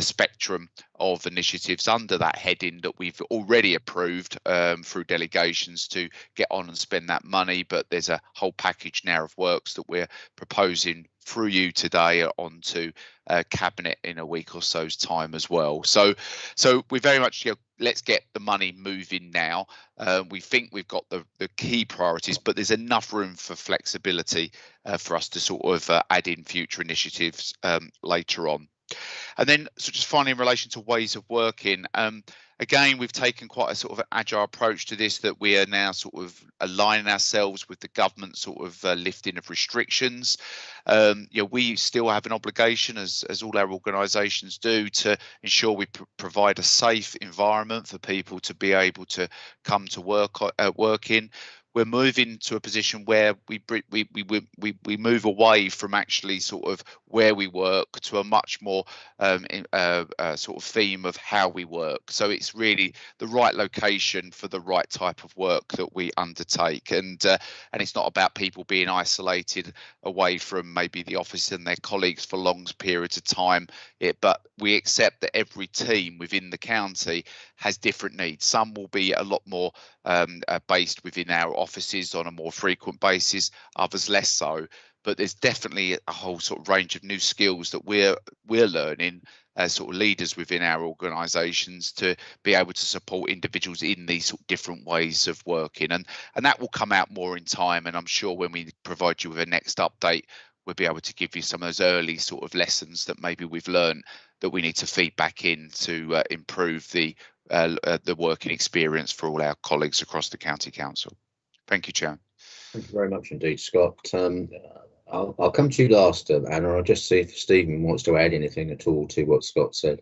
spectrum of initiatives under that heading that we've already approved through delegations to get on and spend that money. But there's a whole package now of works that we're proposing through you today onto Cabinet in a week or so's time as well. So we very much, let's get the money moving now. We think we've got the key priorities, but there's enough room for flexibility for us to sort of add in future initiatives later on. And then, so just finally, in relation to ways of working, again, we've taken quite a sort of agile approach to this, that we are now sort of aligning ourselves with the government sort of lifting of restrictions. We still have an obligation, as all our organisations do, to ensure we provide a safe environment for people to be able to come to work in. We're moving to a position where we move away from actually sort of where we work to a much more sort of theme of how we work. So it's really the right location for the right type of work that we undertake, and it's not about people being isolated away from maybe the office and their colleagues for long periods of time. But we accept that every team within the county has different needs. Some will be a lot more based within our offices on a more frequent basis, others less so. But there's definitely a whole sort of range of new skills that we're learning as sort of leaders within our organisations to be able to support individuals in these sort of different ways of working, and that will come out more in time. And I'm sure when we provide you with a next update, we'll be able to give you some of those early sort of lessons that maybe we've learned that we need to feed back in to improve the working experience for all our colleagues across the County Council. Thank you, Chair. Thank you very much indeed, Scott. I'll come to you last, Anna. I'll just see if Stephen wants to add anything at all to what Scott said.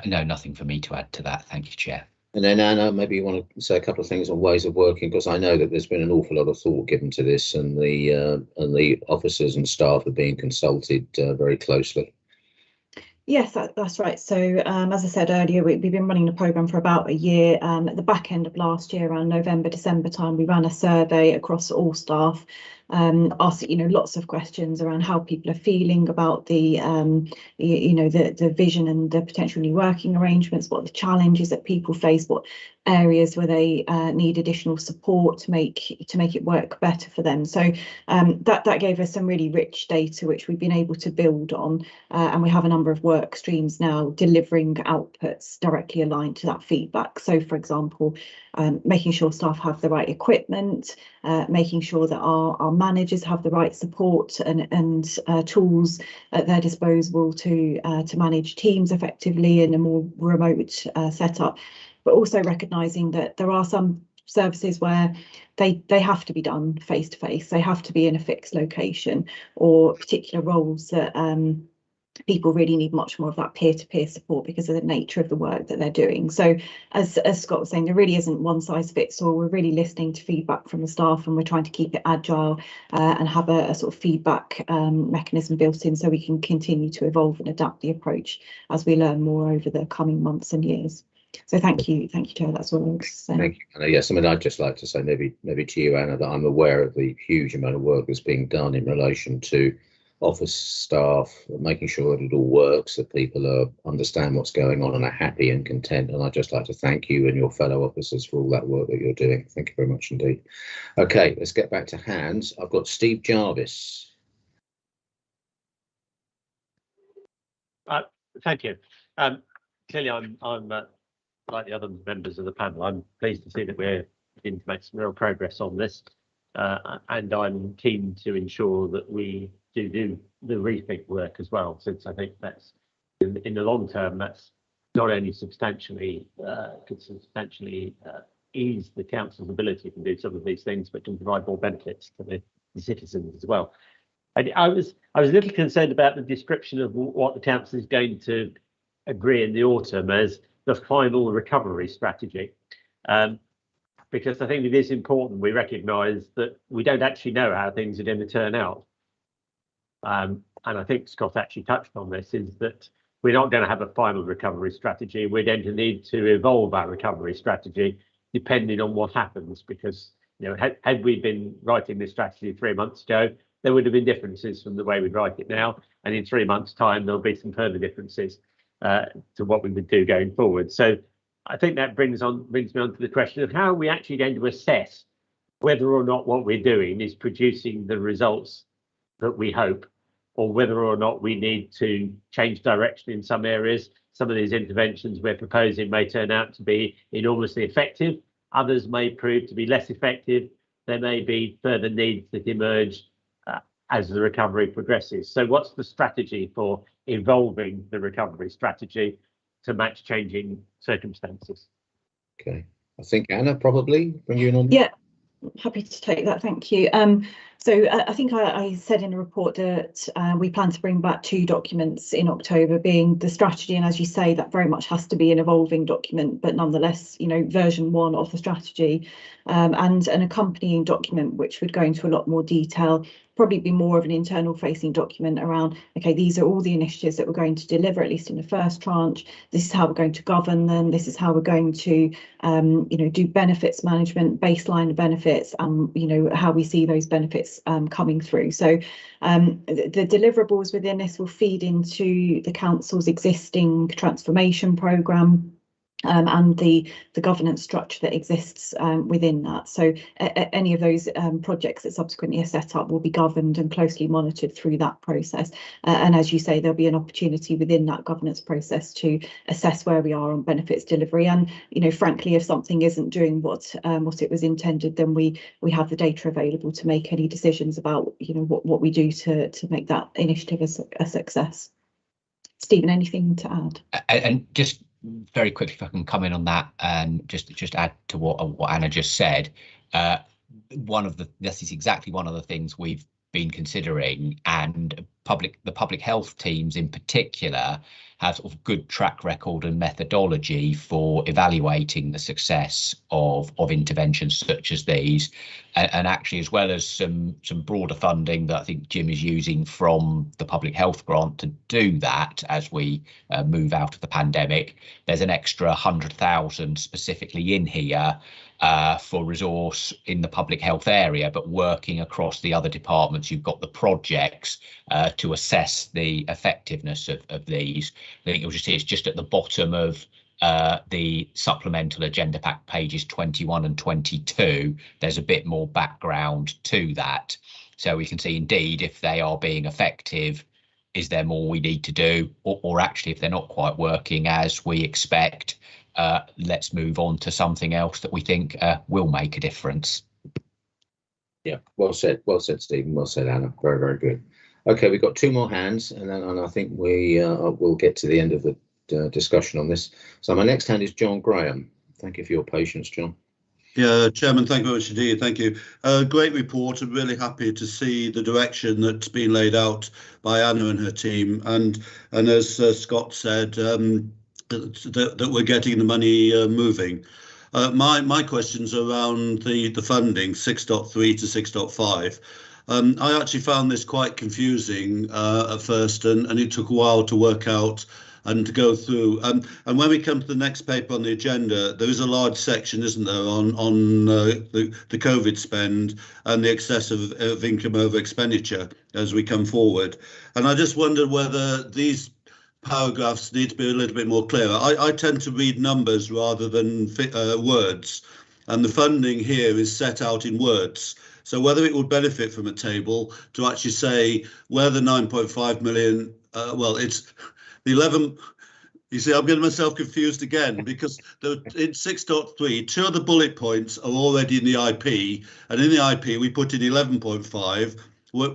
No, nothing for me to add to that. Thank you, Chair. And then Anna, maybe you want to say a couple of things on ways of working, because I know that there's been an awful lot of thought given to this, and the officers and staff are being consulted very closely. Yes, that's right. So as I said earlier, we've been running the programme for about a year. At the back end of last year, around November, December time, we ran a survey across all staff, asked lots of questions around how people are feeling about the the vision and the potential new working arrangements, what the challenges that people face, what areas where they need additional support to make it work better for them. So that gave us some really rich data which we've been able to build on, and we have a number of work streams now delivering outputs directly aligned to that feedback. So for example, making sure staff have the right equipment, making sure that our managers have the right support and tools at their disposal to manage teams effectively in a more remote setup, but also recognising that there are some services where they have to be done face to face, they have to be in a fixed location, or particular roles that people really need much more of that peer-to-peer support because of the nature of the work that they're doing. So as Scott was saying, there really isn't one size fits all. We're really listening to feedback from the staff, and we're trying to keep it agile and have a sort of feedback mechanism built in so we can continue to evolve and adapt the approach as we learn more over the coming months and years. So thank you, Chair. That's all I want to say. Thank you, Anna. Yes, I mean, I'd just like to say maybe to you, Anna, that I'm aware of the huge amount of work that's being done in relation to office staff, making sure that it all works, that people understand what's going on and are happy and content. And I'd just like to thank you and your fellow officers for all that work that you're doing. Thank you very much indeed. Okay, let's get back to hands. I've got Steve Jarvis. Thank you. Clearly, I'm like the other members of the panel, I'm pleased to see that we're beginning to make some real progress on this. And I'm keen to ensure that we do the rethink work as well, since I think that's in the long term, that's not only substantially could substantially ease the council's ability to do some of these things, but can provide more benefits to the citizens as well. I was a little concerned about the description of what the council is going to agree in the autumn as the final recovery strategy. Because I think it is important we recognise that we don't actually know how things are going to turn out. And I think Scott actually touched on this, is that we're not going to have a final recovery strategy. We're going to need to evolve our recovery strategy depending on what happens, because had we been writing this strategy 3 months ago, there would have been differences from the way we write it now. And in 3 months' time, there'll be some further differences to what we would do going forward. So I think that brings me on to the question of how are we actually going to assess whether or not what we're doing is producing the results that we hope, or whether or not we need to change direction in some areas. Some of these interventions we're proposing may turn out to be enormously effective. Others may prove to be less effective. There may be further needs that emerge as the recovery progresses. So what's the strategy for evolving the recovery strategy to match changing circumstances? Okay, I think Anna probably bring you in on. Yeah, happy to take that, thank you. So I think I said in the report that we plan to bring back 2 documents in October, being the strategy, and as you say, that very much has to be an evolving document, but nonetheless, version 1 of the strategy, and an accompanying document which would go into a lot more detail, probably be more of an internal facing document around, okay, these are all the initiatives that we're going to deliver, at least in the first tranche. This is how we're going to govern them. This is how we're going to, do benefits management, baseline benefits, how we see those benefits coming through. So the deliverables within this will feed into the council's existing transformation programme. And the governance structure that exists within that. So any of those projects that subsequently are set up will be governed and closely monitored through that process. And as you say, there'll be an opportunity within that governance process to assess where we are on benefits delivery. And frankly, if something isn't doing what it was intended, then we have the data available to make any decisions about what we do to make that initiative a success. Stephen, anything to add? And just very quickly, if I can come in on that and just add to what Anna just said, this is exactly one of the things we've been considering, and the public health teams in particular have sort of good track record and methodology for evaluating the success of interventions such as these, and actually, as well as some broader funding that I think Jim is using from the public health grant to do that as we move out of the pandemic. There's an extra 100,000 specifically in here for resource in the public health area, but working across the other departments. You've got the projects to assess the effectiveness of these. I think it's just at the bottom of the supplemental agenda pack, pages 21 and 22. There's a bit more background to that, so we can see indeed if they are being effective, is there more we need to do, or actually if they're not quite working as we expect, let's move on to something else that we think will make a difference. Yeah, well said, Stephen, well said, Anna. Very, very good. Okay, we've got 2 more hands, and I think we will get to the end of the discussion on this. So my next hand is John Graham. Thank you for your patience, John. Yeah, Chairman, thank you very much indeed. Thank you. Great report. I'm really happy to see the direction that's been laid out by Anna and her team. And as Scott said, that we're getting the money moving. My questions around the funding 6.3 to 6.5. I actually found this quite confusing at first, and it took a while to work out and to go through. And when we come to the next paper on the agenda, there is a large section, isn't there, on the COVID spend and the excess of income over expenditure as we come forward. And I just wondered whether these paragraphs need to be a little bit more clear. I tend to read numbers rather than words, and the funding here is set out in words. So whether it would benefit from a table to actually say where the 9.5 million, well, it's the 11. You see, I'm getting myself confused again, because in 6.3, 2 of the bullet points are already in the IP, and in the IP we put in 11.5,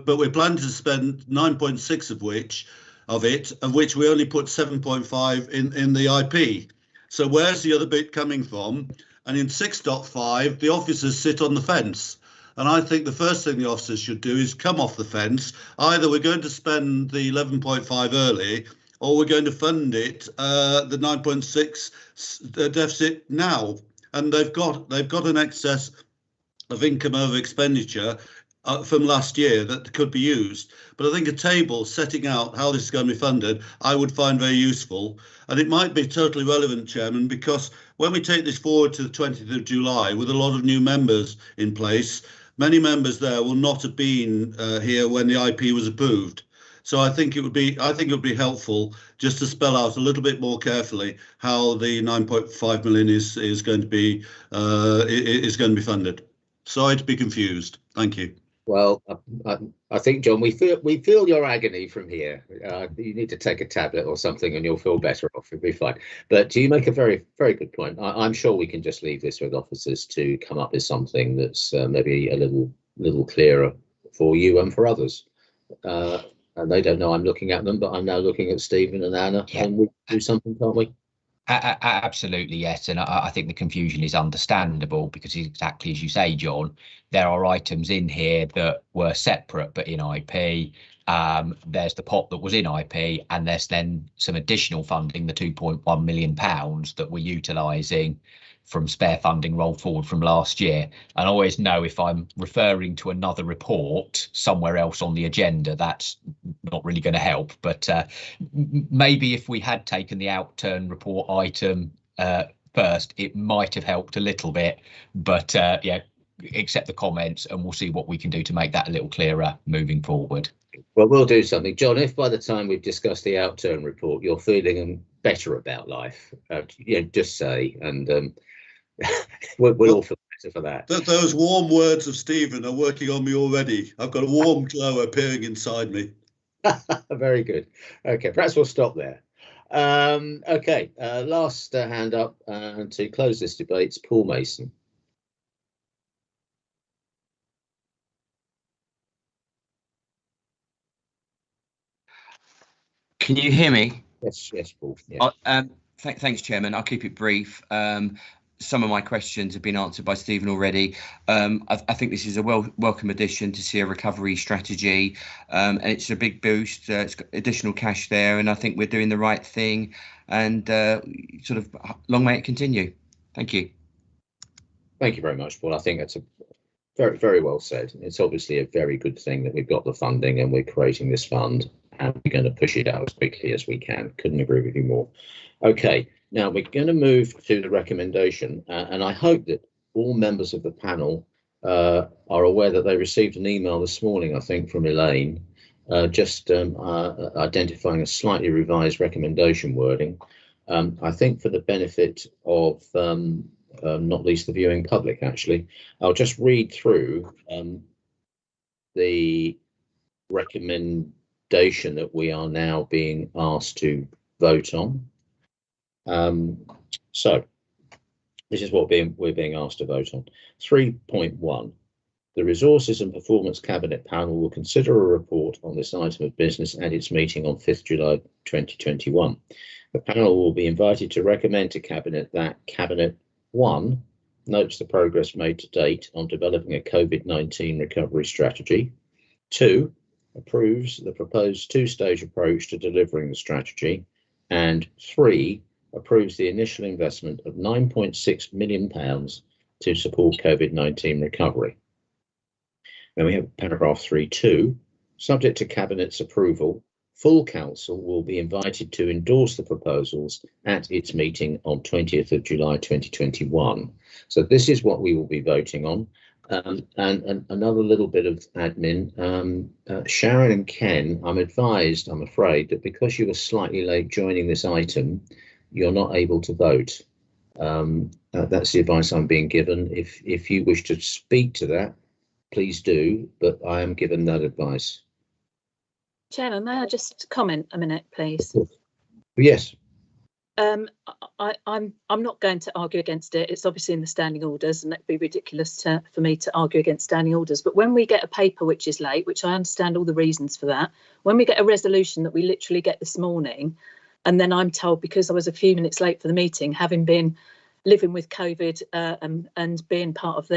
but we're planning to spend 9.6 of which we only put 7.5 in the IP. So where's the other bit coming from? And in 6.5, the officers sit on the fence. And I think the first thing the officers should do is come off the fence. Either we're going to spend the 11.5 early, or we're going to fund it, the 9.6 deficit now. And they've got an excess of income over expenditure from last year that could be used. But I think a table setting out how this is going to be funded, I would find very useful. And it might be totally relevant, Chairman, because when we take this forward to the 20th of July with a lot of new members in place, many members there will not have been here when the IP was approved. So I think it would be helpful just to spell out a little bit more carefully how the 9.5 million is going to be funded. Sorry to be confused. Thank you. Well, I think, John, we feel your agony from here. You need to take a tablet or something, and you'll feel better off. You'll be fine. But you make a very, very good point. I'm sure we can just leave this with officers to come up with something that's maybe a little clearer for you and for others. And they don't know I'm looking at them, but I'm now looking at Stephen and Anna. Yeah. And we do something, can't we? Absolutely, yes. And I think the confusion is understandable, because exactly as you say, John, there are items in here that were separate but in IP. There's the pot that was in IP, and there's then some additional funding, the £2.1 million that we're utilising from spare funding rolled forward from last year. And I always know if I'm referring to another report somewhere else on the agenda, that's not really going to help. But maybe if we had taken the outturn report item first, it might have helped a little bit. But yeah, accept the comments, and we'll see what we can do to make that a little clearer moving forward. Well, we'll do something. John, if by the time we've discussed the outturn report, you're feeling better about life, just say, and we'll all feel better for that. Those warm words of Stephen are working on me already. I've got a warm glow appearing inside me. Very good. Okay, perhaps we'll stop there. Okay, last hand up to close this debate is Paul Mason. Can you hear me? Yes, Paul. Yeah. Thanks, Chairman. I'll keep it brief. Some of my questions have been answered by Stephen already. I think this is a welcome addition to see a recovery strategy, and it's a big boost. It's got additional cash there, and I think we're doing the right thing, and sort of long may it continue. Thank you. Thank you very much, Paul. I think that's a very, very well said. It's obviously a very good thing that we've got the funding and we're creating this fund, and we're going to push it out as quickly as we can. Couldn't agree with you more. Okay. Now we're going to move to the recommendation, and I hope that all members of the panel are aware that they received an email this morning, I think, from Elaine, just identifying a slightly revised recommendation wording. I think for the benefit of not least the viewing public, actually, I'll just read through the recommendation that we are now being asked to vote on. So this is what we're being asked to vote on. 3.1. The Resources and Performance Cabinet panel will consider a report on this item of business at its meeting on 5th July 2021. The panel will be invited to recommend to Cabinet that Cabinet 1 notes the progress made to date on developing a COVID-19 recovery strategy. 2. Approves the proposed two-stage approach to delivering the strategy. And 3. Approves the initial investment of £9.6 million to support COVID-19 recovery. Then we have paragraph 3.2. Subject to Cabinet's approval, Full council will be invited to endorse the proposals at its meeting on 20th of July 2021. So this is what we will be voting on. And another little bit of admin, Sharon and Ken, I'm advised, I'm afraid, that because you were slightly late joining this item, you're not able to vote. That's the advice I'm being given. If you wish to speak to that, please do, but I am given that advice. Chairman, may I just comment a minute, please? Yes. I'm not going to argue against it. It's obviously in the standing orders, and it'd be ridiculous for me to argue against standing orders. But when we get a paper which is late, which I understand all the reasons for that, when we get a resolution that we literally get this morning, and then I'm told because I was a few minutes late for the meeting, having been living with COVID and being part of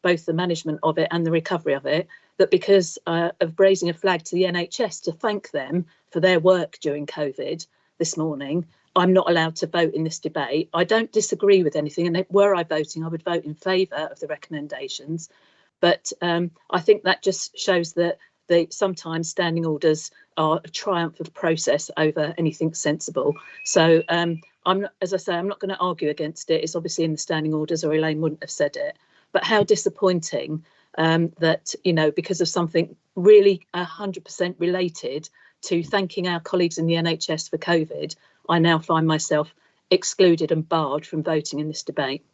both the management of it and the recovery of it, that because of raising a flag to the NHS to thank them for their work during COVID this morning, I'm not allowed to vote in this debate. I don't disagree with anything, and were I voting, I would vote in favour of the recommendations. But I think that just shows that sometimes standing orders are a triumph of process over anything sensible. So as I say, I'm not going to argue against it. It's obviously in the standing orders, or Elaine wouldn't have said it. But how disappointing that, you know, because of something really 100% related to thanking our colleagues in the NHS for COVID, I now find myself excluded and barred from voting in this debate.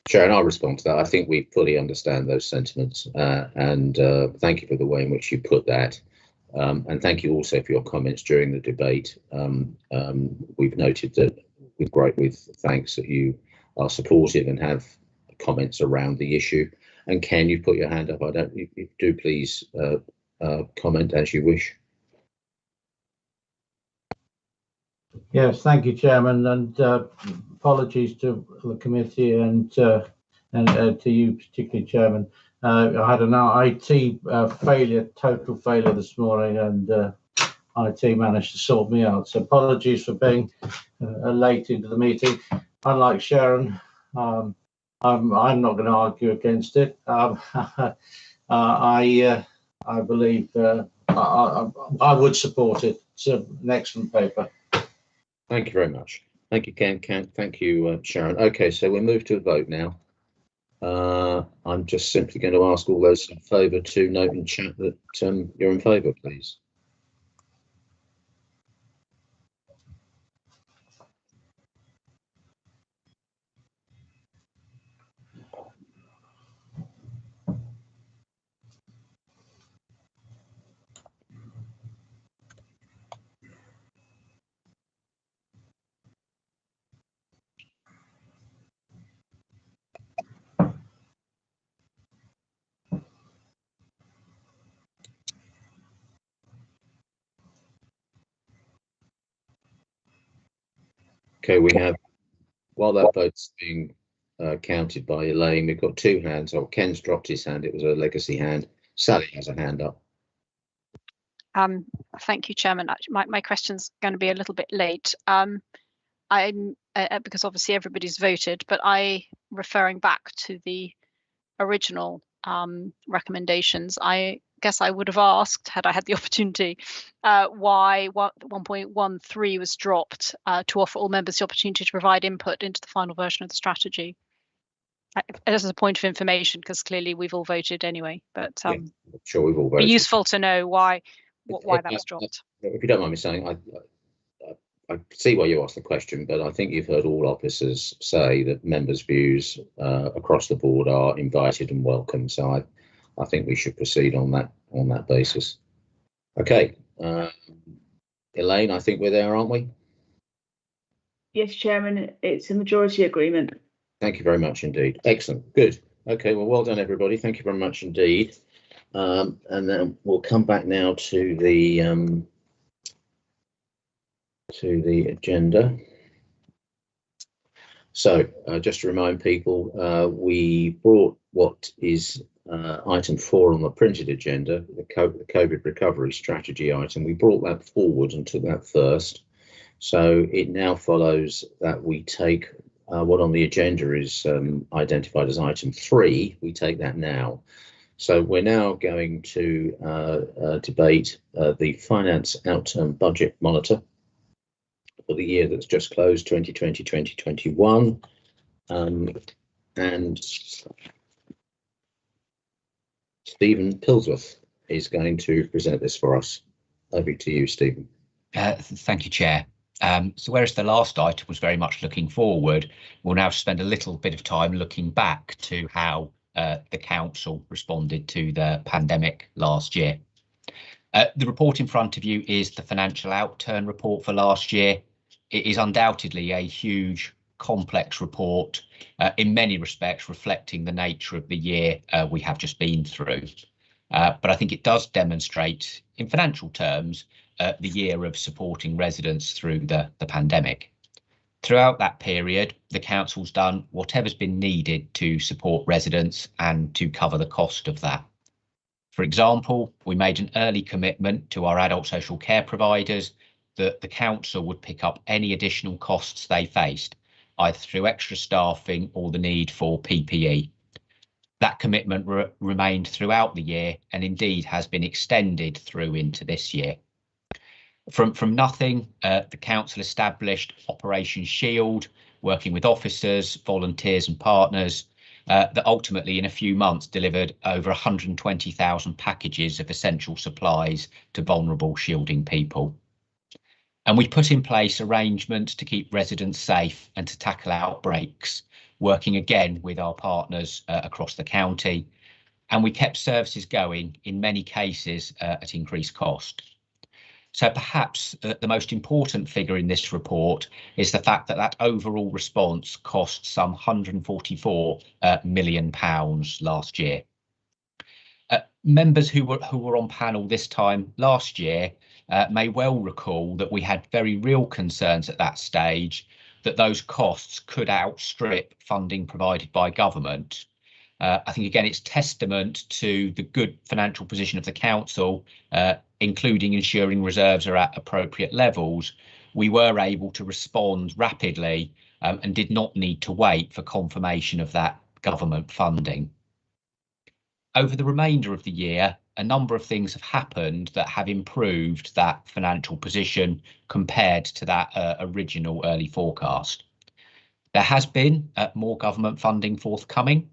Sharon, I'll respond to that. I think we fully understand those sentiments, and thank you for the way in which you put that. And thank you also for your comments during the debate. We've noted that with thanks that you are supportive and have comments around the issue. And Ken, you've put your hand up. You do please comment as you wish. Yes, thank you, Chairman, and apologies to the committee and to you, particularly, Chairman. I had an IT failure, total failure this morning, and IT managed to sort me out. So apologies for being late into the meeting. Unlike Sharon, I'm not going to argue against it. I believe I would support it. It's an excellent paper. Thank you very much. Thank you, Ken. Thank you, Sharon. Okay, so we'll move to a vote now. I'm just simply going to ask all those in favour to note in chat that you're in favour, please. Okay, we have, while that vote's being counted by Elaine, we've got two hands. Oh, Ken's dropped his hand. It was a legacy hand. Sally has a hand up. Thank you, Chairman. My question's going to be a little bit late. Because obviously everybody's voted, but referring back to the original recommendations, I guess I would have asked, had I had the opportunity, why 1.13 was dropped to offer all members the opportunity to provide input into the final version of the strategy. As a point of information, because clearly we've all voted anyway, but yeah, sure, we've all voted. Be useful to know why that was dropped. If you don't mind me saying, I see why you asked the question, but I think you've heard all officers say that members' views across the board are invited and welcome. So I think we should proceed on that basis. Okay, Elaine, I think we're there, aren't we? Yes, Chairman, it's a majority agreement. Thank you very much indeed. Excellent. Good. Okay, well done, everybody. Thank you very much indeed. And then we'll come back now to the agenda. So just to remind people, we brought what is item 4 on the printed agenda, the COVID recovery strategy item. We brought that forward and took that first. So it now follows that we take what on the agenda is identified as item 3. We take that now. So we're now going to debate the Finance Outturn Budget Monitor for the year that's just closed, 2020-2021. And Stephen Pillsworth is going to present this for us. Over to you, Stephen. Thank you, Chair. So whereas the last item was very much looking forward, we'll now spend a little bit of time looking back to how the council responded to the pandemic last year. The report in front of you is the Financial Outturn report for last year. It is undoubtedly a huge, complex report, in many respects reflecting the nature of the year we have just been through. But I think it does demonstrate, in financial terms, the year of supporting residents through the pandemic. Throughout that period, the council's done whatever's been needed to support residents and to cover the cost of that. For example, we made an early commitment to our adult social care providers that the council would pick up any additional costs they faced, either through extra staffing or the need for PPE. That commitment remained throughout the year and indeed has been extended through into this year. From nothing, the council established Operation Shield, working with officers, volunteers and partners that ultimately in a few months delivered over 120,000 packages of essential supplies to vulnerable shielding people. And we put in place arrangements to keep residents safe and to tackle outbreaks, working again with our partners across the county. And we kept services going in many cases at increased cost. So perhaps the most important figure in this report is the fact that that overall response cost some £144 million last year. Members who were on panel this time last year may well recall that we had very real concerns at that stage that those costs could outstrip funding provided by government. I think, again, it's testament to the good financial position of the council, including ensuring reserves are at appropriate levels. We were able to respond rapidly and did not need to wait for confirmation of that government funding. Over the remainder of the year, a number of things have happened that have improved that financial position compared to that original early forecast. There has been more government funding forthcoming.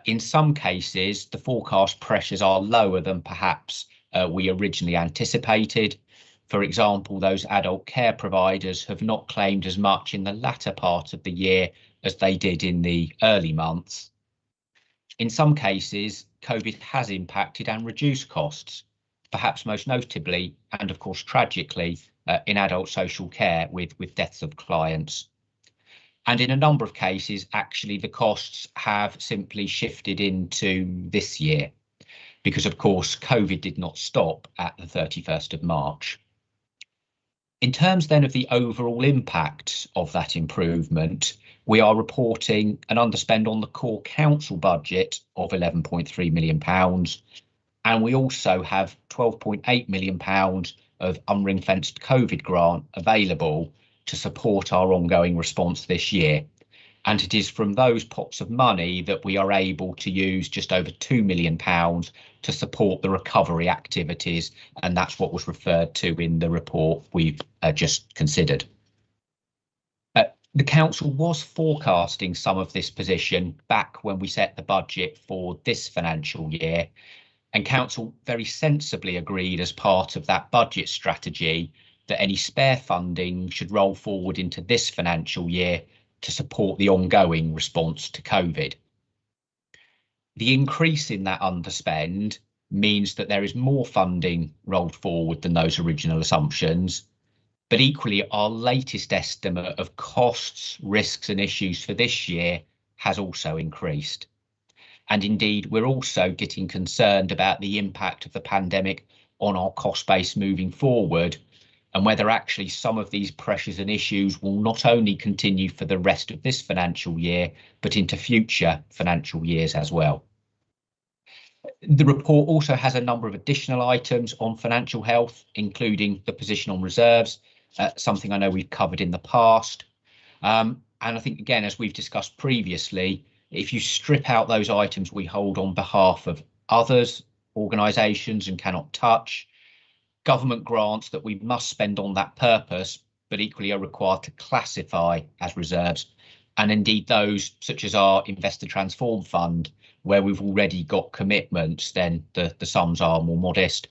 In some cases, the forecast pressures are lower than perhaps we originally anticipated. For example, those adult care providers have not claimed as much in the latter part of the year as they did in the early months. In some cases, COVID has impacted and reduced costs, perhaps most notably, and of course tragically, in adult social care with deaths of clients. And in a number of cases, actually, the costs have simply shifted into this year because, of course, COVID did not stop at the 31st of March. In terms then of the overall impact of that improvement, we are reporting an underspend on the core council budget of £11.3 million, and we also have £12.8 million of unring-fenced COVID grant available to support our ongoing response this year. And it is from those pots of money that we are able to use just over £2 million to support the recovery activities, and that's what was referred to in the report we've just considered. The council was forecasting some of this position back when we set the budget for this financial year, and council very sensibly agreed as part of that budget strategy that any spare funding should roll forward into this financial year to support the ongoing response to COVID. The increase in that underspend means that there is more funding rolled forward than those original assumptions, but equally our latest estimate of costs, risks and issues for this year has also increased. And indeed, we're also getting concerned about the impact of the pandemic on our cost base moving forward, and whether actually some of these pressures and issues will not only continue for the rest of this financial year, but into future financial years as well. The report also has a number of additional items on financial health, including the position on reserves, something I know we've covered in the past. And I think, again, as we've discussed previously, If you strip out those items we hold on behalf of others, organisations and cannot touch, government grants that we must spend on that purpose, but equally are required to classify as reserves, and indeed those such as our Investor Transform Fund, where we've already got commitments, then the sums are more modest.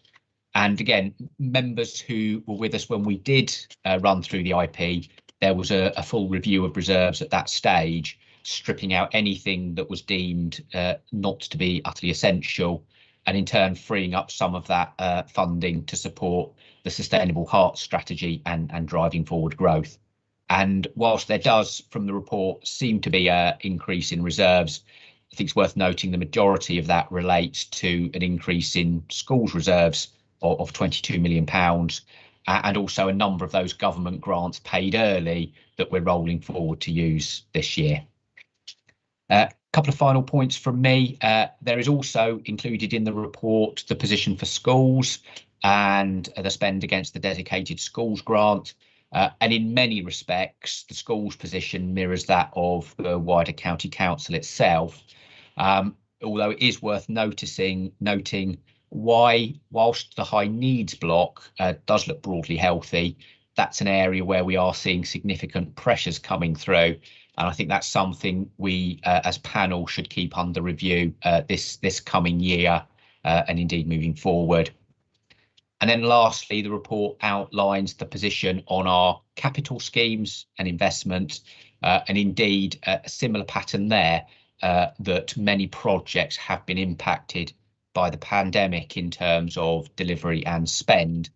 And again, members who were with us when we did run through the IP, there was a full review of reserves at that stage, stripping out anything that was deemed not to be utterly essential, and in turn freeing up some of that funding to support the Sustainable Heart strategy and driving forward growth. And whilst there does, from the report, seem to be an increase in reserves, I think it's worth noting the majority of that relates to an increase in schools reserves of £22 million, and also a number of those government grants paid early that we're rolling forward to use this year. A couple of final points from me. There is also included in the report the position for schools and the spend against the dedicated schools grant. And in many respects, the schools position mirrors that of the wider county council itself. Although it is worth noting why, whilst the high needs block does look broadly healthy, that's an area where we are seeing significant pressures coming through. And I think that's something we as panel should keep under review this coming year and indeed moving forward. And then lastly, the report outlines the position on our capital schemes and investments, and indeed a similar pattern there, that many projects have been impacted by the pandemic in terms of delivery and spend.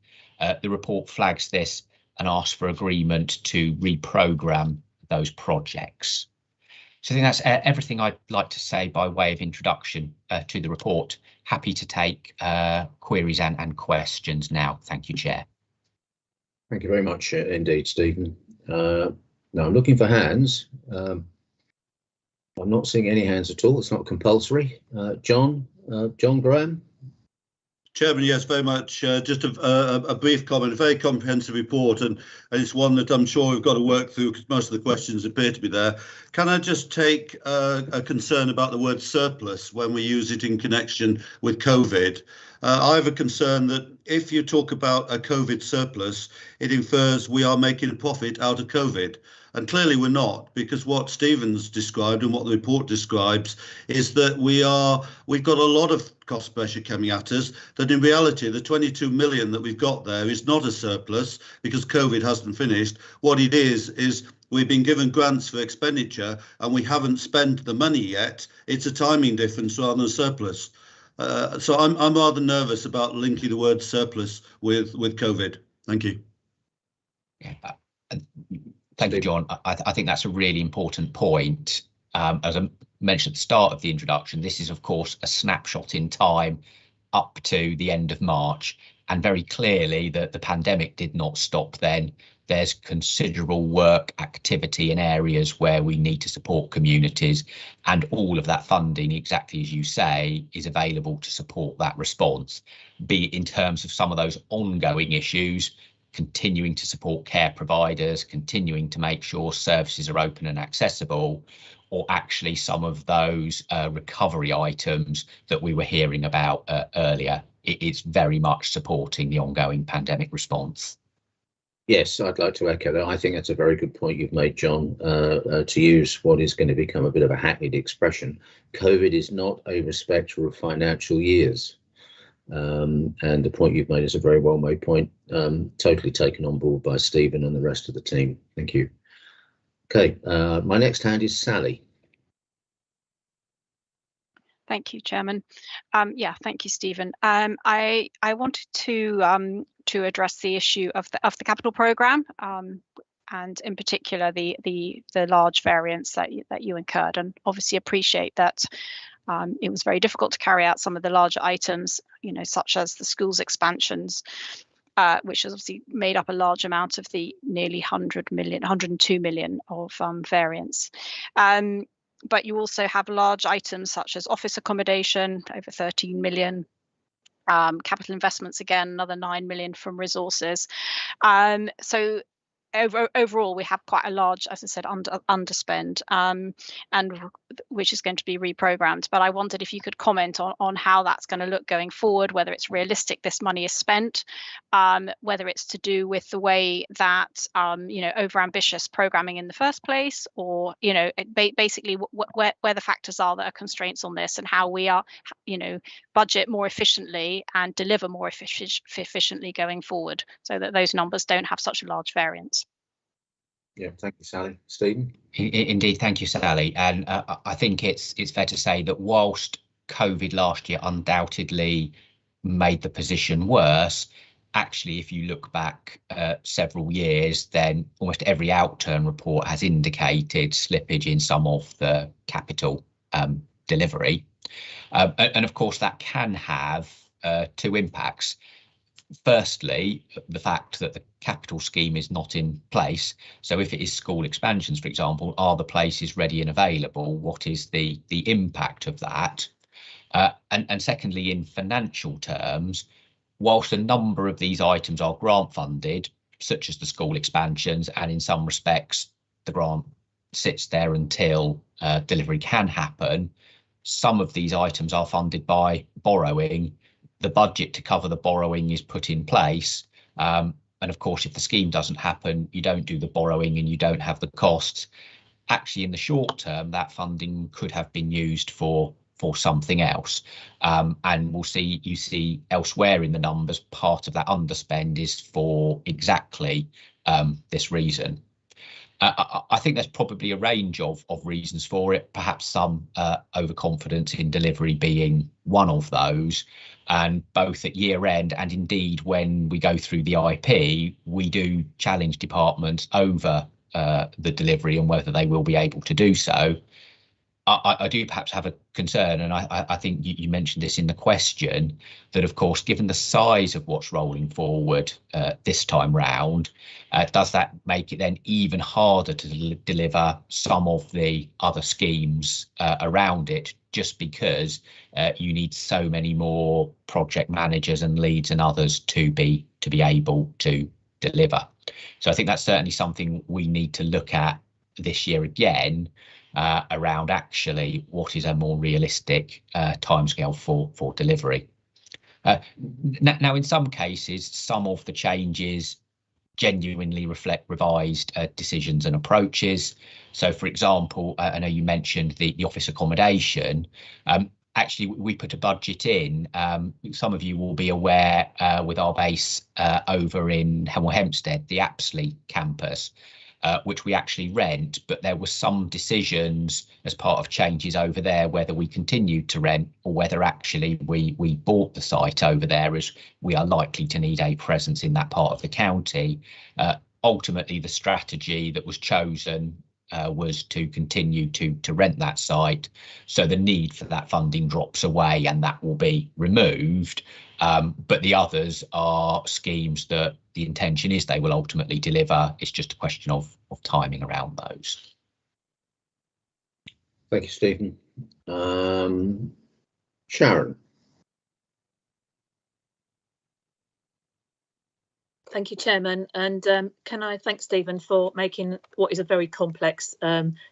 The report flags this and asks for agreement to reprogram those projects. So I think that's everything I'd like to say by way of introduction to the report. Happy to take queries and questions now. Thank you, Chair. Thank you very much indeed, Stephen. Now I'm looking for hands. I'm not seeing any hands at all. It's not compulsory. John Graham. Chairman, yes, very much. Just a brief comment, a very comprehensive report, and it's one that I'm sure we've got to work through because most of the questions appear to be there. Can I just take a concern about the word surplus when we use it in connection with COVID? I have a concern that if you talk about a COVID surplus, it infers we are making a profit out of COVID. And clearly we're not, because what Stephen's described and what the report describes is that we've got a lot of cost pressure coming at us, that in reality the 22 million that we've got there is not a surplus because COVID hasn't finished. What it is we've been given grants for expenditure and we haven't spent the money yet. It's a timing difference rather than a surplus. So I'm rather nervous about linking the word surplus with COVID. Thank you. Yeah. Thank you, John. I think that's a really important point. As I mentioned at the start of the introduction, this is, of course, a snapshot in time up to the end of March. And very clearly that the pandemic did not stop then. There's considerable work activity in areas where we need to support communities. And all of that funding, exactly as you say, is available to support that response, be it in terms of some of those ongoing issues, continuing to support care providers, continuing to make sure services are open and accessible, or actually some of those recovery items that we were hearing about earlier. It's very much supporting the ongoing pandemic response. Yes, I'd like to echo that. I think that's a very good point you've made, John, to use what is going to become a bit of a hackneyed expression. COVID is not a respecter of financial years. And the point you've made is a very well made point, totally taken on board by Stephen and the rest of the team. Thank you. Okay, my next hand is Sally. Thank you, Chairman. Yeah, thank you, Stephen. I wanted to address the issue of the capital programme, and in particular the large variance that you incurred, and obviously appreciate that it was very difficult to carry out some of the larger items, such as the schools expansions, which has obviously made up a large amount of the nearly 102 million of variance. But you also have large items such as office accommodation, over 13 million, capital investments, again, another 9 million from resources. So overall, we have quite a large, as I said, underspend, and which is going to be reprogrammed. But I wondered if you could comment on how that's going to look going forward, whether it's realistic this money is spent, whether it's to do with the way that overambitious programming in the first place, or basically where the factors are that are constraints on this, and how we are budget more efficiently and deliver more efficiently going forward, so that those numbers don't have such a large variance. Yeah, thank you, Sally. Stephen? Indeed, thank you, Sally. And I think it's fair to say that whilst COVID last year undoubtedly made the position worse, actually, if you look back several years, then almost every outturn report has indicated slippage in some of the capital delivery. And of course, that can have two impacts. Firstly, the fact that the capital scheme is not in place. So if it is school expansions, for example, are the places ready and available? What is the impact of that? And secondly, in financial terms, whilst a number of these items are grant funded, such as the school expansions, and in some respects, the grant sits there until delivery can happen, some of these items are funded by borrowing. The budget to cover the borrowing is put in place. And of course, if the scheme doesn't happen, you don't do the borrowing and you don't have the costs. Actually, in the short term, that funding could have been used for something else. And you see elsewhere in the numbers, part of that underspend is for exactly this reason. I think there's probably a range of reasons for it, perhaps some overconfidence in delivery being one of those. And both at year end and indeed when we go through the IP, we do challenge departments over the delivery and whether they will be able to do so. I do perhaps have a concern, and I think you mentioned this in the question, that of course, given the size of what's rolling forward this time round, does that make it then even harder to deliver some of the other schemes around it, just because you need so many more project managers and leads and others to be able to deliver? So I think that's certainly something we need to look at this year again, around actually what is a more realistic timescale for delivery. Now, in some cases, some of the changes genuinely reflect revised decisions and approaches. So, for example, I know you mentioned the office accommodation. Actually, we put a budget in. Some of you will be aware with our base over in Hemel Hempstead, the Apsley campus, which we actually rent, but there were some decisions as part of changes over there whether we continued to rent or whether actually we bought the site over there, as we are likely to need a presence in that part of the county. Ultimately, the strategy that was chosen was to continue to rent that site, so the need for that funding drops away and that will be removed. But the others are schemes that the intention is they will ultimately deliver. It's just a question of timing around those. Thank you, Stephen. Sharon. Thank you, Chairman. And can I thank Stephen for making what is a very complex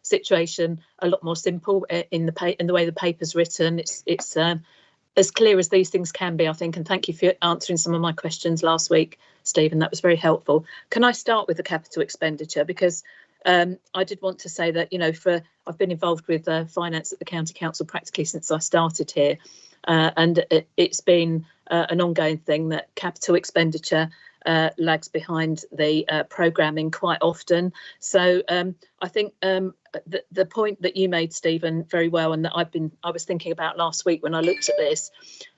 situation a lot more simple in the way the paper's written. It's as clear as these things can be, I think, and thank you for answering some of my questions last week, Stephen. That was very helpful. Can I start with the capital expenditure? Because I did want to say that, I've been involved with finance at the County Council practically since I started here, and it's been an ongoing thing that capital expenditure lags behind the programming quite often. So I think the point that you made, Stephen, very well, and that I was thinking about last week when I looked at this,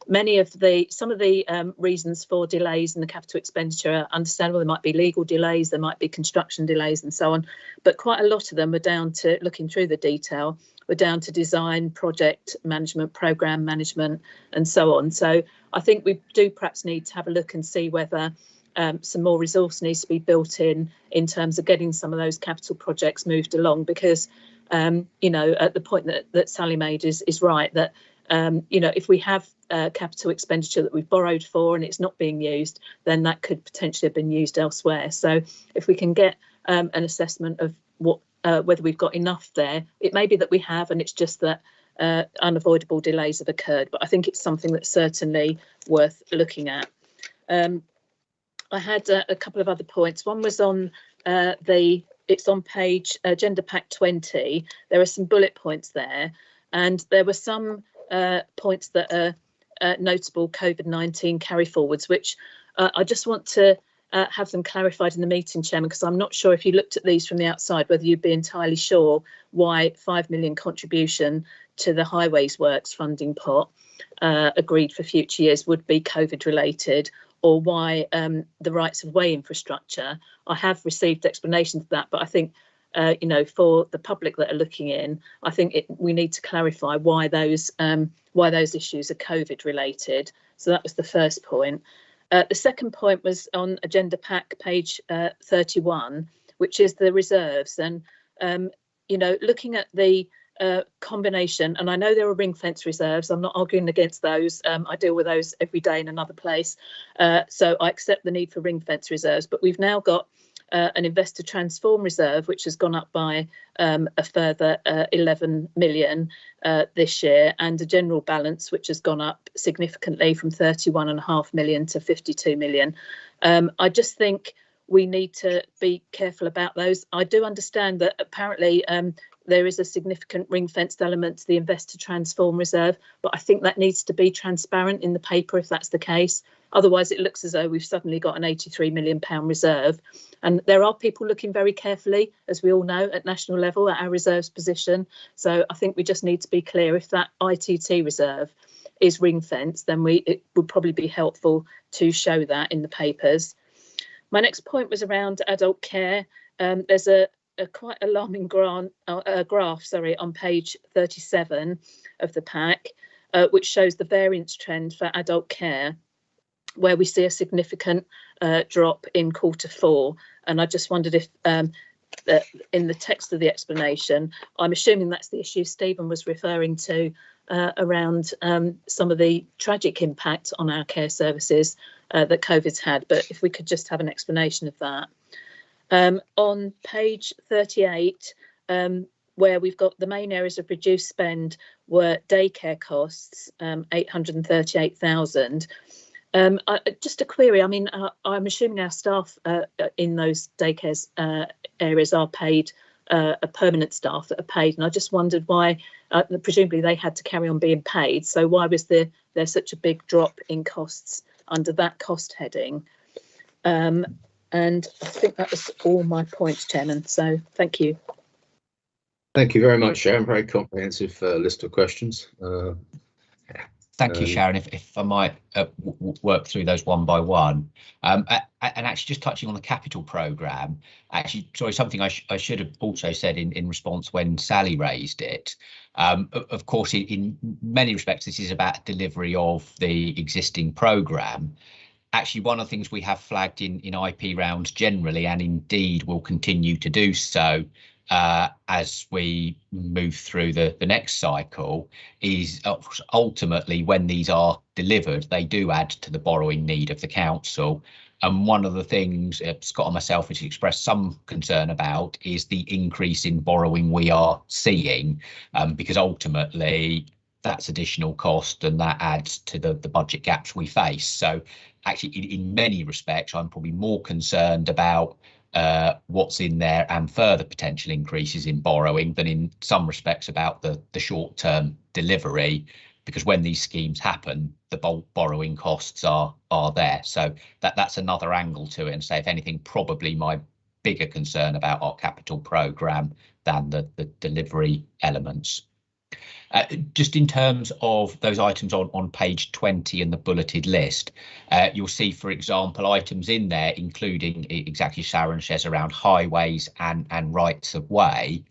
some of the reasons for delays in the capital expenditure are understandable. There might be legal delays, there might be construction delays and so on, but quite a lot of them are down to, looking through the detail, we're down to design, project management, programme management and so on. So I think we do perhaps need to have a look and see whether some more resource needs to be built in terms of getting some of those capital projects moved along, because at the point that Sally made is right, that You know, if we have capital expenditure that we've borrowed for and it's not being used, then that could potentially have been used elsewhere. So if we can get an assessment of what whether we've got enough there, it may be that we have, and it's just that unavoidable delays have occurred. But I think it's something that's certainly worth looking at. I had a couple of other points. One was on it's on page Agenda Pack 20. There are some bullet points there, and there were some points that are notable COVID-19 carry forwards, which I just want to have them clarified in the meeting, Chairman, because I'm not sure if you looked at these from the outside whether you'd be entirely sure why 5 million contribution to the highways works funding pot agreed for future years would be COVID related, or why the rights of way infrastructure. I have received explanations of that, but I think you know, for the public that are looking in, I think we need to clarify why those issues are COVID related. So that was the first point. The second point was on Agenda Pack page 31, which is the reserves. And, you know, looking at the combination, and I know there are ring fence reserves, I'm not arguing against those. I deal with those every day in another place. So I accept the need for ring fence reserves, but we've now got an investor transform reserve, which has gone up by a further 11 million this year, and a general balance, which has gone up significantly from 31.5 million to 52 million. I just think we need to be careful about those. I do understand that apparently there is a significant ring-fenced element to the investor transform reserve, but I think that needs to be transparent in the paper if that's the case. Otherwise, it looks as though we've suddenly got an £83 million reserve. And there are people looking very carefully, as we all know, at national level at our reserves position. So I think we just need to be clear, if that ITT reserve is ring-fenced, then it would probably be helpful to show that in the papers. My next point was around adult care. There's a quite alarming graph on page 37 of the pack, which shows the variance trend for adult care, where we see a significant drop in Q4. And I just wondered if in the text of the explanation, I'm assuming that's the issue Stephen was referring to around some of the tragic impact on our care services that COVID's had. But if we could just have an explanation of that. On page 38, where we've got the main areas of reduced spend were daycare costs, 838,000. Just a query. I mean, I'm assuming our staff in those daycare areas are paid, permanent staff that are paid, and I just wondered why. Presumably they had to carry on being paid. So why was there such a big drop in costs under that cost heading? And I think that was all my points, Chairman. So thank you. Thank you very much, Sharon. Very comprehensive list of questions. Thank you, Sharon. If I might work through those one by one, and actually just touching on the capital programme, actually, sorry, something I should have also said in response when Sally raised it. Of course, in many respects, this is about delivery of the existing programme. Actually, one of the things we have flagged in IP rounds generally, and indeed will continue to do so as we move through the next cycle, is ultimately when these are delivered, they do add to the borrowing need of the council. And one of the things Scott and myself has expressed some concern about is the increase in borrowing we are seeing, because ultimately that's additional cost and that adds to the budget gaps we face. So actually, in many respects, I'm probably more concerned about what's in there and further potential increases in borrowing than in some respects about the short-term delivery, because when these schemes happen, the borrowing costs are there. So that's another angle to it, and say, if anything, probably my bigger concern about our capital programme than the delivery elements. Just in terms of those items on page 20 in the bulleted list, you'll see, for example, items in there including exactly Sharon says around highways and rights of way,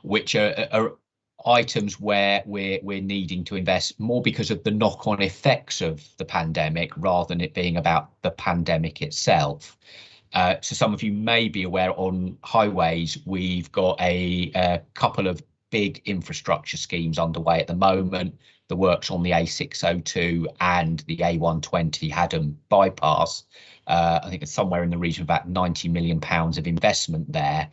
which are items where we're needing to invest more because of the knock-on effects of the pandemic rather than it being about the pandemic itself. So some of you may be aware, on highways we've got a couple of big infrastructure schemes underway at the moment. The works on the A602 and the A120 Haddam bypass. I think it's somewhere in the region of about £90 million of investment there.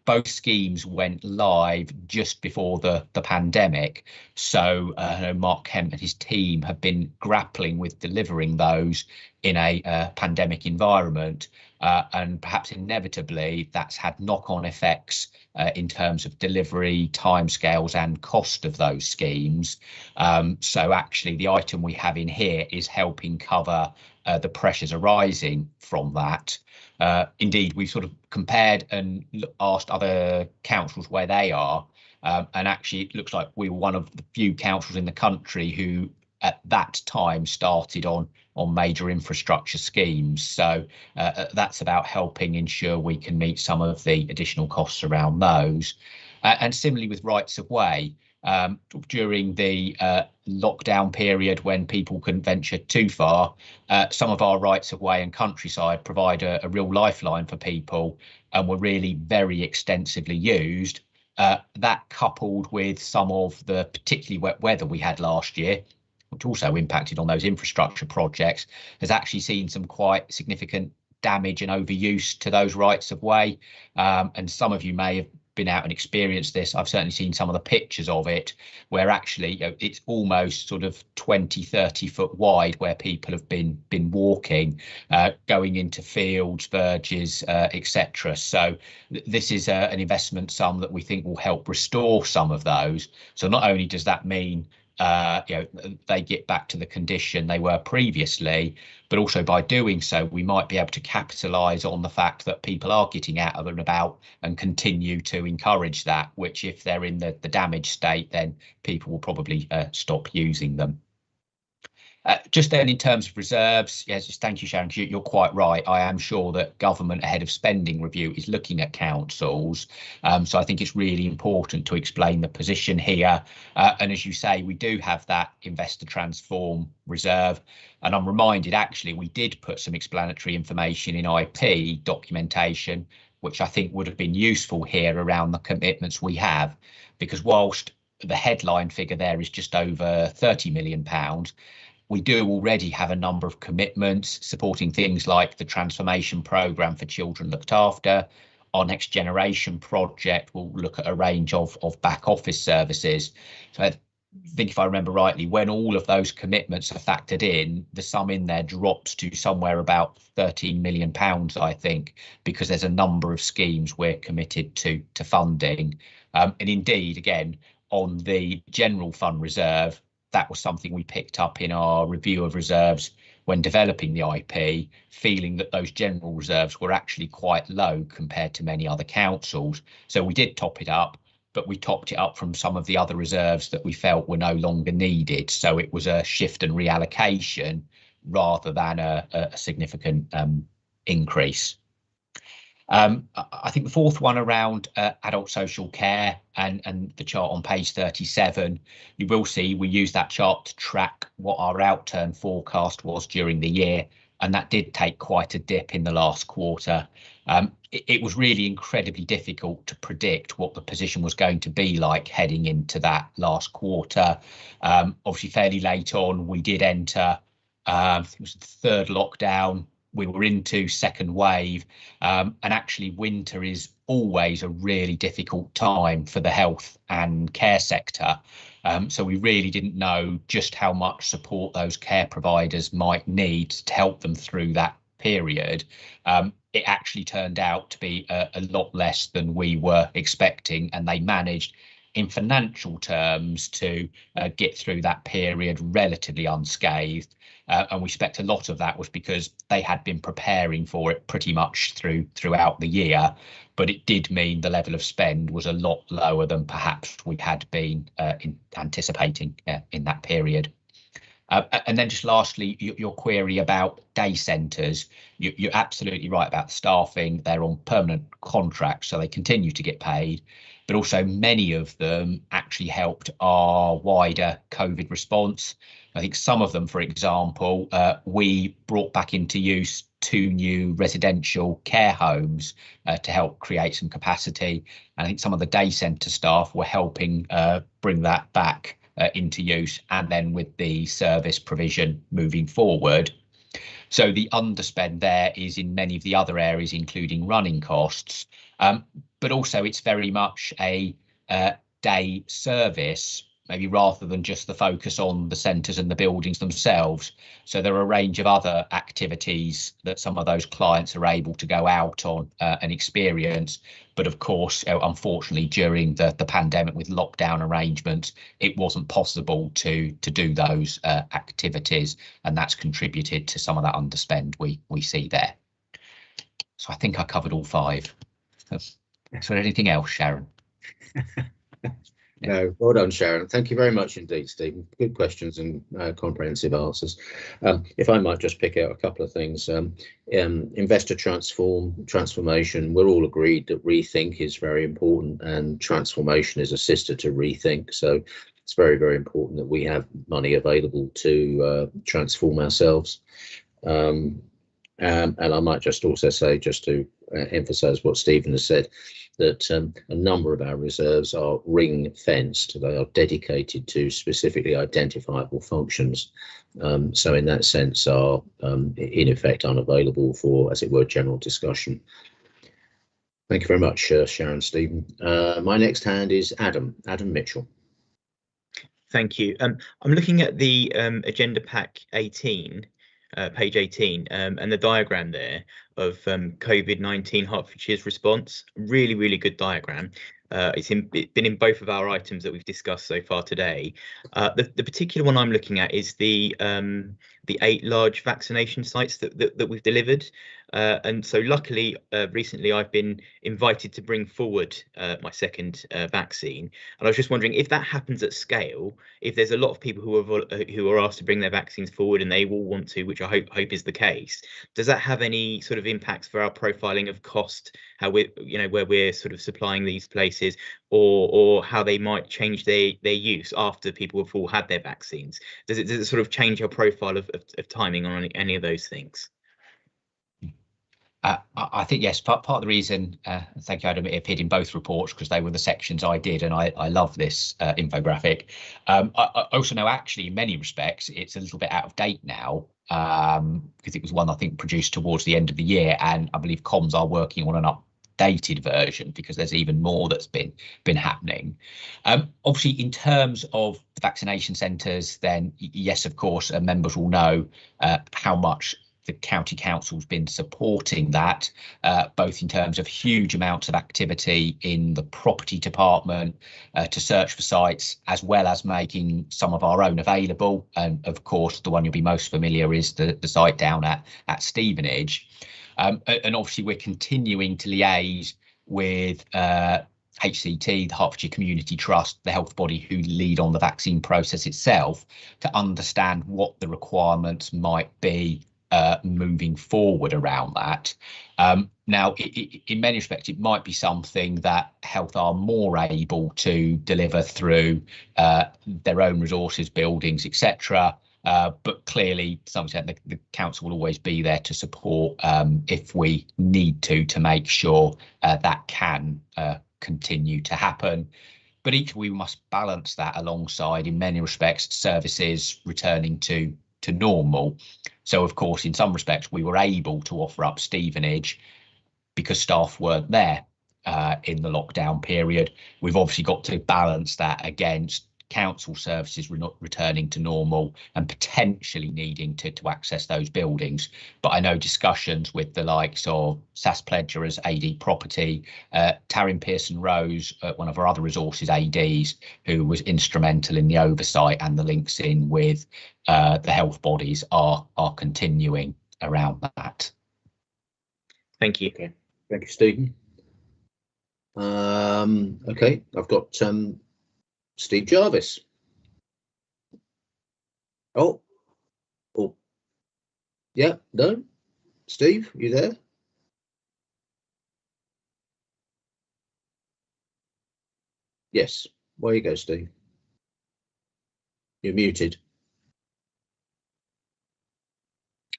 Both schemes went live just before the pandemic. So Mark Kemp and his team have been grappling with delivering those in a pandemic environment. And perhaps inevitably that's had knock-on effects in terms of delivery, timescales and cost of those schemes. So actually the item we have in here is helping cover the pressures arising from that. Indeed, we've sort of compared and asked other councils where they are. And actually it looks like we were one of the few councils in the country who at that time started on major infrastructure schemes. So that's about helping ensure we can meet some of the additional costs around those. And similarly with rights of way, during the lockdown period when people couldn't venture too far, some of our rights of way and countryside provide a real lifeline for people and were really very extensively used. That coupled with some of the particularly wet weather we had last year, which also impacted on those infrastructure projects, has actually seen some quite significant damage and overuse to those rights of way. And some of you may have been out and experienced this. I've certainly seen some of the pictures of it where actually it's almost sort of 20-30 foot wide where people have been walking, going into fields, verges, etc. So this is an investment sum that we think will help restore some of those. So not only does that mean they get back to the condition they were previously, but also by doing so we might be able to capitalise on the fact that people are getting out and about and continue to encourage that, which if they're in the damaged state then people will probably stop using them. Just then in terms of reserves, yes, just thank you, Sharon, because you're quite right. I am sure that government ahead of spending review is looking at councils. So I think it's really important to explain the position here. And as you say, we do have that Investor Transform reserve. And I'm reminded, actually, we did put some explanatory information in IP documentation, which I think would have been useful here around the commitments we have, because whilst the headline figure there is just over £30 million, we do already have a number of commitments supporting things like the transformation programme for children looked after. Our Next Generation project will look at a range of back office services. So I think if I remember rightly, when all of those commitments are factored in, the sum in there drops to somewhere about £13 million, I think, because there's a number of schemes we're committed to funding. And indeed, again, on the general fund reserve, that was something we picked up in our review of reserves when developing the IP, feeling that those general reserves were actually quite low compared to many other councils. So we did top it up, but we topped it up from some of the other reserves that we felt were no longer needed. So it was a shift and reallocation rather than a significant increase. I think the fourth one around adult social care and the chart on page 37, you will see we use that chart to track what our outturn forecast was during the year, and that did take quite a dip in the last quarter. It was really incredibly difficult to predict what the position was going to be like heading into that last quarter. Obviously fairly late on we did enter it was the third lockdown. We were into second wave, and actually winter is always a really difficult time for the health and care sector. So we really didn't know just how much support those care providers might need to help them through that period. It actually turned out to be a lot less than we were expecting, and they managed in financial terms to get through that period relatively unscathed. And we expect a lot of that was because they had been preparing for it pretty much throughout the year, but it did mean the level of spend was a lot lower than perhaps we had been anticipating in that period. And then just lastly, your query about day centres, you're absolutely right about the staffing. They're on permanent contracts, so they continue to get paid. But also many of them actually helped our wider COVID response. I think some of them, for example, we brought back into use 2 new residential care homes to help create some capacity. And I think some of the day centre staff were helping bring that back into use, and then with the service provision moving forward. So the underspend there is in many of the other areas, including running costs, but also it's very much a day service, maybe rather than just the focus on the centres and the buildings themselves. So there are a range of other activities that some of those clients are able to go out on and experience. But of course, unfortunately, during the pandemic with lockdown arrangements, it wasn't possible to do those activities, and that's contributed to some of that underspend we see there. So I think I covered all 5. So anything else, Sharon? No, well done, Sharon. Thank you very much indeed, Stephen. Good questions and comprehensive answers. If I might just pick out a couple of things. Investor transformation, we're all agreed that rethink is very important, and transformation is a sister to rethink. So it's very, very important that we have money available to transform ourselves. And I might just also say, just to emphasise what Stephen has said, that a number of our reserves are ring fenced. They are dedicated to specifically identifiable functions. So in that sense are in effect unavailable for, as it were, general discussion. Thank you very much, Sharon, Stephen. My next hand is Adam Mitchell. Thank you. I'm looking at the agenda pack 18, page 18, and the diagram there of COVID-19 Hertfordshire's response. Really, really good diagram. It's been in both of our items that we've discussed so far today. The particular one I'm looking at is the 8 large vaccination sites that we've delivered. And so luckily, recently I've been invited to bring forward my second vaccine. And I was just wondering if that happens at scale, if there's a lot of people who are asked to bring their vaccines forward and they will want to, which I hope is the case, does that have any sort of impacts for our profiling of cost, how we're, where we're sort of supplying these places, or how they might change their use after people have all had their vaccines? Does it sort of change our profile of timing on any of those things? I think yes, part of the reason, thank you, Adam, it appeared in both reports because they were the sections I did, and I love this infographic. I also know actually in many respects it's a little bit out of date now, because it was one I think produced towards the end of the year, and I believe comms are working on an updated version because there's even more that's been happening. Obviously, in terms of the vaccination centres, then yes, of course, members will know how much the county council's been supporting that, both in terms of huge amounts of activity in the property department to search for sites, as well as making some of our own available. And of course, the one you'll be most familiar is the site down at Stevenage. And obviously, we're continuing to liaise with HCT, the Hertfordshire Community Trust, the health body who lead on the vaccine process itself, to understand what the requirements might be moving forward around that. Now, in many respects, it might be something that health are more able to deliver through their own resources, buildings, etc. But clearly, to some extent, the council will always be there to support if we need to make sure that can continue to happen. But equally, we must balance that alongside, in many respects, services returning to normal. So, of course, in some respects, we were able to offer up Stevenage because staff weren't there in the lockdown period. We've obviously got to balance that against council services returning to normal and potentially needing to access those buildings. But I know discussions with the likes of SAS Pledger as AD Property, Taryn Pearson-Rose, one of our other resources ADs, who was instrumental in the oversight and the links in with the health bodies are continuing around that. Thank you. Okay, thank you, Stephen. Okay, I've got Steve Jarvis. Oh, yeah, no, Steve, you there? Yes, where you go, Steve? You're muted.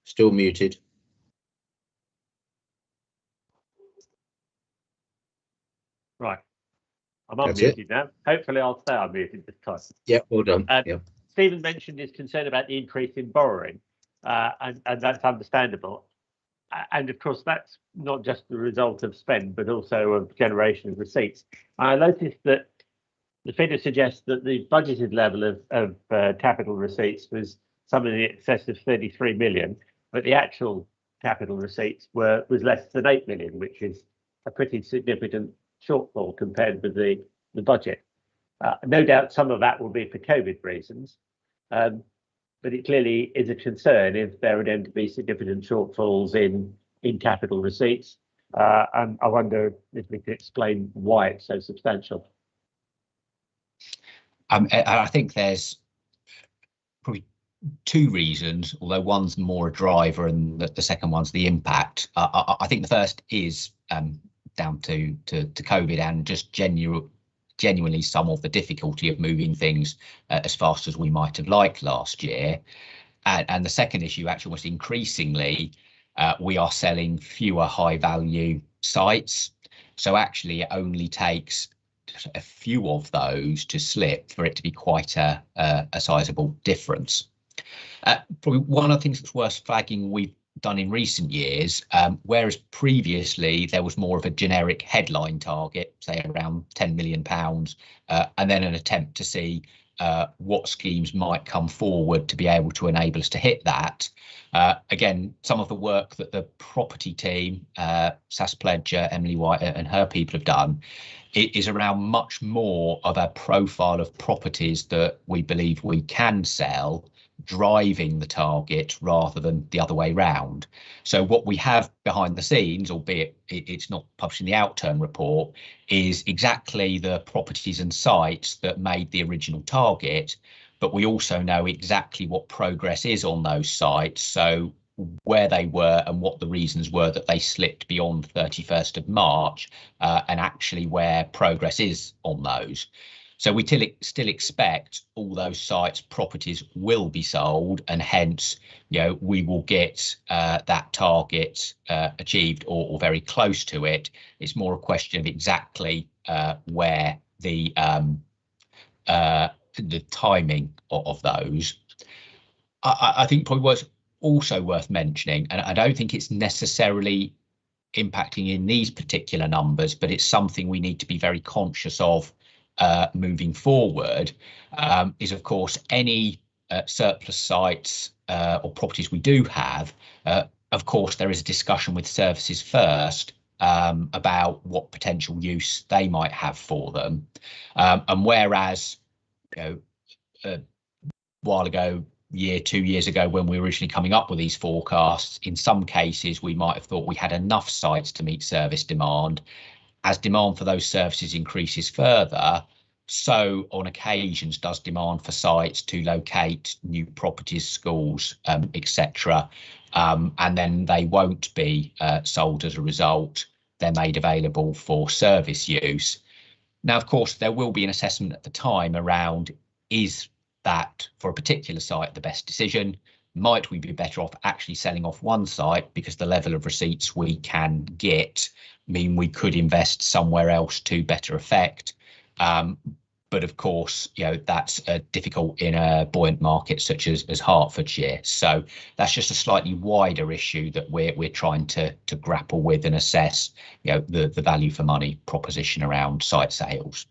Still muted. Right. I'm That's unmuted now. Hopefully I'll stay unmuted this time. Yeah, well done. Yeah. Stephen mentioned his concern about the increase in borrowing, and that's understandable. And of course, that's not just the result of spend, but also of generation of receipts. I noticed that the figure suggests that the budgeted level of capital receipts was something in excess of 33 million, but the actual capital receipts was less than 8 million, which is a pretty significant shortfall compared with the budget. No doubt some of that will be for COVID reasons, but it clearly is a concern if there are going to be significant shortfalls in capital receipts. And I wonder if we could explain why it's so substantial. I think there's probably two reasons, although one's more a driver and the second one's the impact. I think the first is down to COVID and just genuinely some of the difficulty of moving things as fast as we might have liked last year. And the second issue, actually, was increasingly we are selling fewer high value sites. So actually it only takes a few of those to slip for it to be quite a sizable difference. Probably one of the things that's worth flagging we've done in recent years, whereas previously there was more of a generic headline target, say around £10 million, and then an attempt to see what schemes might come forward to be able to enable us to hit that. Again, some of the work that the property team, Sas Pledger, Emily White and her people have done, it is around much more of a profile of properties that we believe we can sell, driving the target rather than the other way round. So what we have behind the scenes, albeit it's not published in the outturn report, is exactly the properties and sites that made the original target, but we also know exactly what progress is on those sites, so where they were and what the reasons were that they slipped beyond 31st of March, and actually where progress is on those. So we still expect all those sites, properties will be sold, and hence, we will get that target achieved or very close to it. It's more a question of exactly where the timing of those. I think probably what's also worth mentioning, and I don't think it's necessarily impacting in these particular numbers, but it's something we need to be very conscious of moving forward, is of course any surplus sites or properties we do have. Of course, there is a discussion with services first about what potential use they might have for them, and whereas a while ago, 2 years ago, when we were originally coming up with these forecasts, in some cases we might have thought we had enough sites to meet service demand. As demand for those services increases further, so on occasions does demand for sites to locate new properties, schools, etc. And then they won't be sold as a result. They're made available for service use. Now, of course, there will be an assessment at the time around, is that for a particular site the best decision? Might we be better off actually selling off one site because the level of receipts we can get mean we could invest somewhere else to better effect? But of course, that's difficult in a buoyant market such as Hertfordshire. So that's just a slightly wider issue that we're trying to grapple with and assess, the value for money proposition around site sales.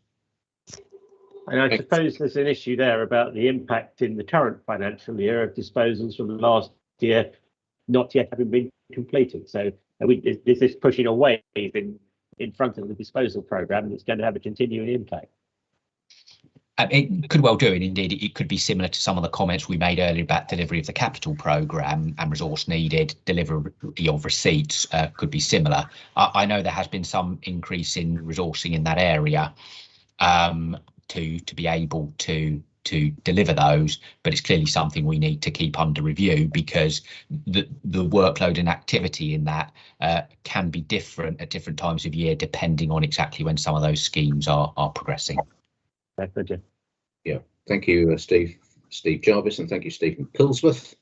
And I suppose there's an issue there about the impact in the current financial year of disposals from the last year not yet having been completed. So is this pushing a wave in front of the disposal programme that's going to have a continuing impact? It could well do, and indeed it could be similar to some of the comments we made earlier about delivery of the capital programme and resource needed. Delivery of receipts could be similar. I know there has been some increase in resourcing in that area to be able to deliver those, but it's clearly something we need to keep under review, because the workload and activity in that can be different at different times of year depending on exactly when some of those schemes are progressing. Yeah, thank you, Steve Jarvis, and thank you, Stephen Pillsworth.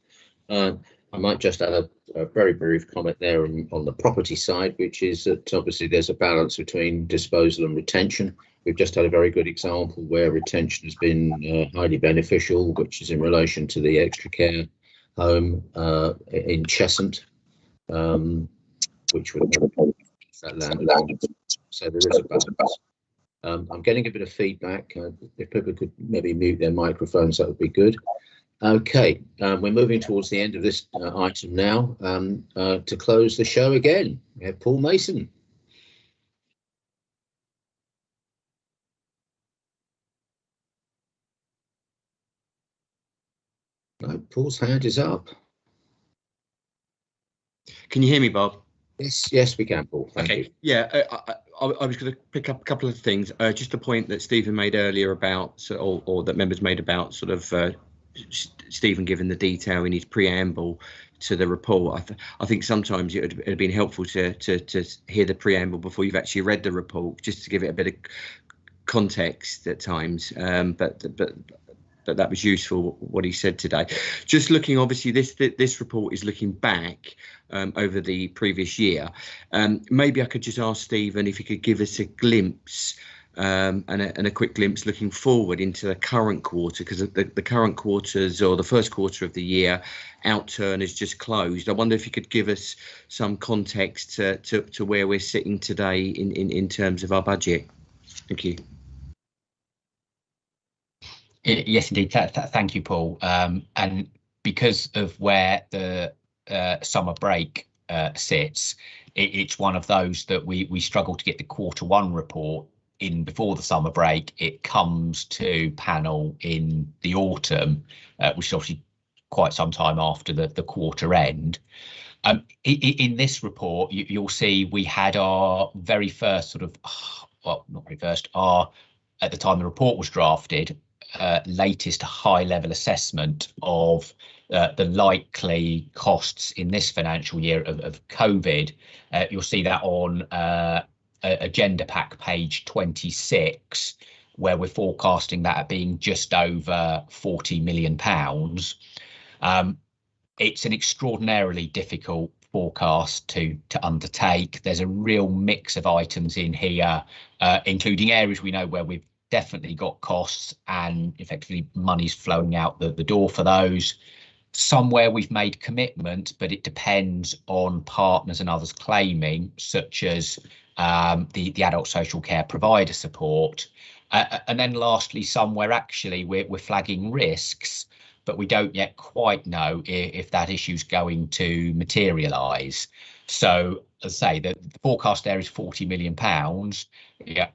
I might just add a very brief comment there on the property side, which is that obviously there's a balance between disposal and retention. We've just had a very good example where retention has been highly beneficial, which is in relation to the extra care home in Cheshunt, which would that land. So there is a balance. I'm getting a bit of feedback. If people could maybe mute their microphones, that would be good. Okay, we're moving towards the end of this item now. To close the show again, we have Paul Mason. No, Paul's hand is up. Can you hear me, Bob? Yes, we can, Paul. Thank you. Yeah, I was going to pick up a couple of things. Just the point that Stephen made earlier about, or that members made about sort of Stephen giving the detail in his preamble to the report. I think sometimes it would have been helpful to hear the preamble before you've actually read the report, just to give it a bit of context at times. But that was useful what he said today. Just looking, obviously, this report is looking back over the previous year. Maybe I could just ask Stephen if he could give us a glimpse and a quick glimpse looking forward into the current quarter, because the current quarters, or the first quarter of the year, outturn has just closed. I wonder if you could give us some context to where we're sitting today in terms of our budget. Thank you. Yes, indeed. Thank you, Paul. And because of where the summer break sits, it's one of those that we struggle to get the Q1 report in before the summer break. It comes to panel in the autumn, which is obviously quite some time after the quarter end. In this report, you'll see we had our very first sort of, well, not very first, at the time the report was drafted, latest high level assessment of the likely costs in this financial year of COVID. You'll see that on agenda pack page 26, where we're forecasting that at being just over £40 million. It's an extraordinarily difficult forecast to undertake. There's a real mix of items in here, including areas we know where we've definitely got costs and effectively money's flowing out the door for those. Somewhere we've made commitment, but it depends on partners and others claiming, such as the adult social care provider support. And then lastly, somewhere actually we're flagging risks, but we don't yet quite know if that issue's going to materialise. So, as I say, the forecast there is £40 million. Yeah,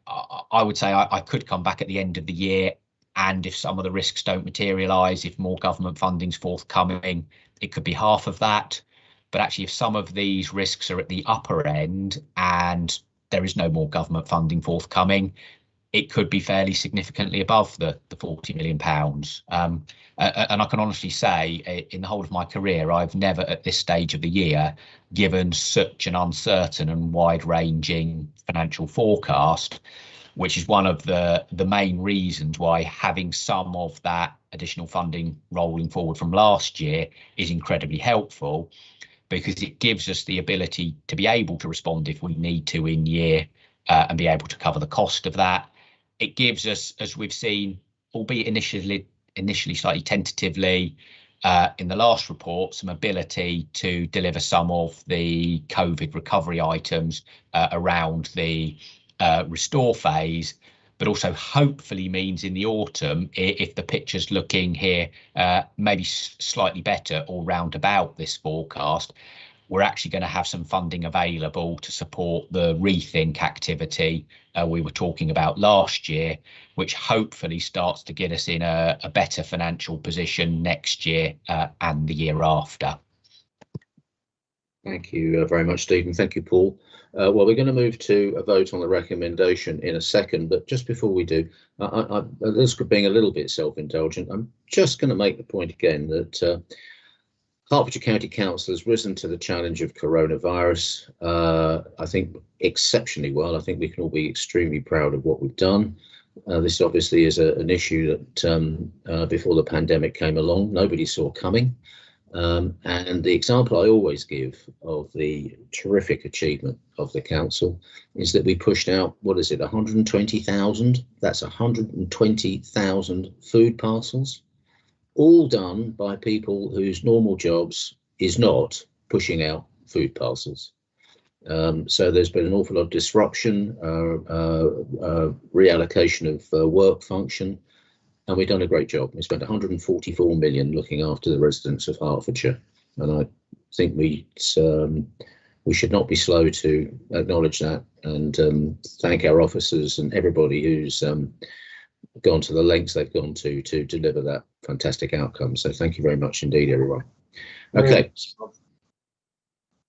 I would say I could come back at the end of the year, and if some of the risks don't materialise, if more government funding's forthcoming, it could be half of that. But actually, if some of these risks are at the upper end and there is no more government funding forthcoming, it could be fairly significantly above the £40 million. And I can honestly say, in the whole of my career, I've never at this stage of the year given such an uncertain and wide-ranging financial forecast, which is one of the main reasons why having some of that additional funding rolling forward from last year is incredibly helpful, because it gives us the ability to be able to respond if we need to in year and be able to cover the cost of that. It gives us, as we've seen, albeit initially slightly tentatively in the last report, some ability to deliver some of the COVID recovery items around the restore phase, but also hopefully means in the autumn, if the picture's looking here maybe slightly better or round about this forecast, we're actually going to have some funding available to support the rethink activity we were talking about last year, which hopefully starts to get us in a better financial position next year and the year after. Thank you very much, Stephen. Thank you, Paul. Well, we're going to move to a vote on the recommendation in a second, but just before we do, this could being a little bit self-indulgent, I'm just going to make the point again that Hertfordshire County Council has risen to the challenge of coronavirus, I think exceptionally well. I think we can all be extremely proud of what we've done. This obviously is an issue that before the pandemic came along, nobody saw coming. And the example I always give of the terrific achievement of the council is that we pushed out, what is it, 120,000? That's 120,000 food parcels, all done by people whose normal jobs is not pushing out food parcels. So there's been an awful lot of disruption, reallocation of work function, and we've done a great job. We spent 144 million looking after the residents of Hertfordshire, and I think we should not be slow to acknowledge that and thank our officers and everybody who's gone to the lengths they've gone to deliver that fantastic outcome. So thank you very much indeed, everyone. Okay,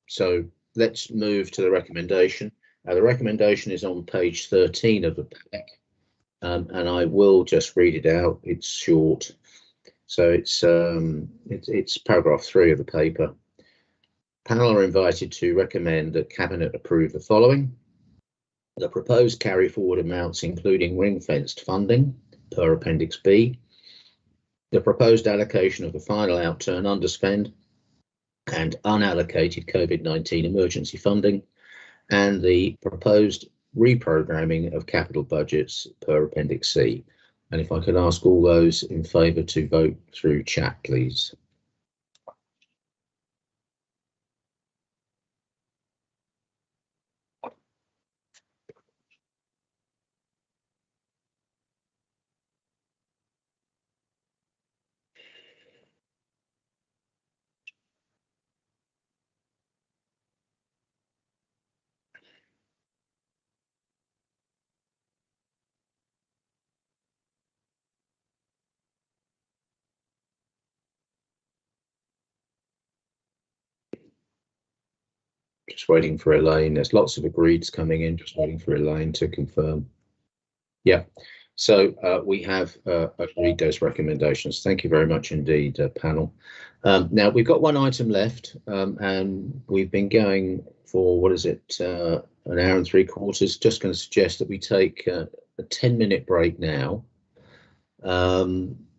so let's move to the recommendation. The recommendation is on page 13 of the pack, and I will just read it out. It's short, so it's paragraph 3 of the paper. Panel are invited to recommend that Cabinet approve the following: the proposed carry forward amounts, including ring-fenced funding per Appendix B, the proposed allocation of the final outturn underspend and unallocated COVID-19 emergency funding, and the proposed reprogramming of capital budgets per Appendix C. And if I could ask all those in favour to vote through chat, please. Just waiting for Elaine. There's lots of agreeds coming in, just waiting for Elaine to confirm. Yeah, so we have agreed those recommendations. Thank you very much indeed, panel. Now we've got one item left, and we've been going for, what is it, an hour and 3/4. Just going to suggest that we take a 10-minute break now,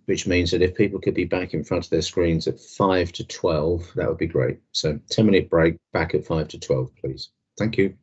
which means that if people could be back in front of their screens at 5 to 12, that would be great. So 10-minute break, back at 5 to 12, please. Thank you.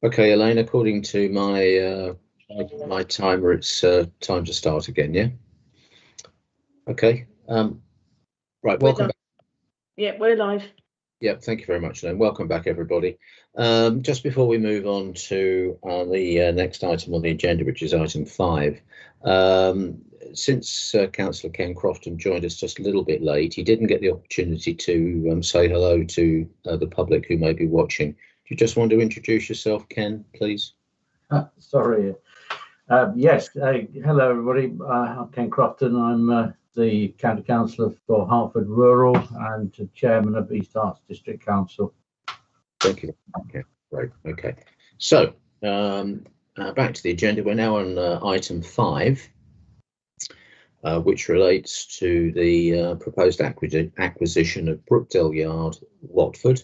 Okay, Elaine, according to my timer, it's time to start again, yeah? Okay, right, welcome back. Yeah, we're live. Yeah, thank you very much, Elaine. Welcome back, everybody. Just before we move on to the next item on the agenda, which is item 5, since Councillor Ken Crofton joined us just a little bit late, he didn't get the opportunity to say hello to the public who may be watching. Do you just want to introduce yourself, Ken, please? Sorry. Yes. Hello, everybody. I'm Ken Crofton. I'm the County Councillor for Hertford Rural and Chairman of East Herts District Council. Thank you. Okay, right. Okay. So back to the agenda. We're now on item 5, which relates to the proposed acquisition of Brookdale Yard, Watford.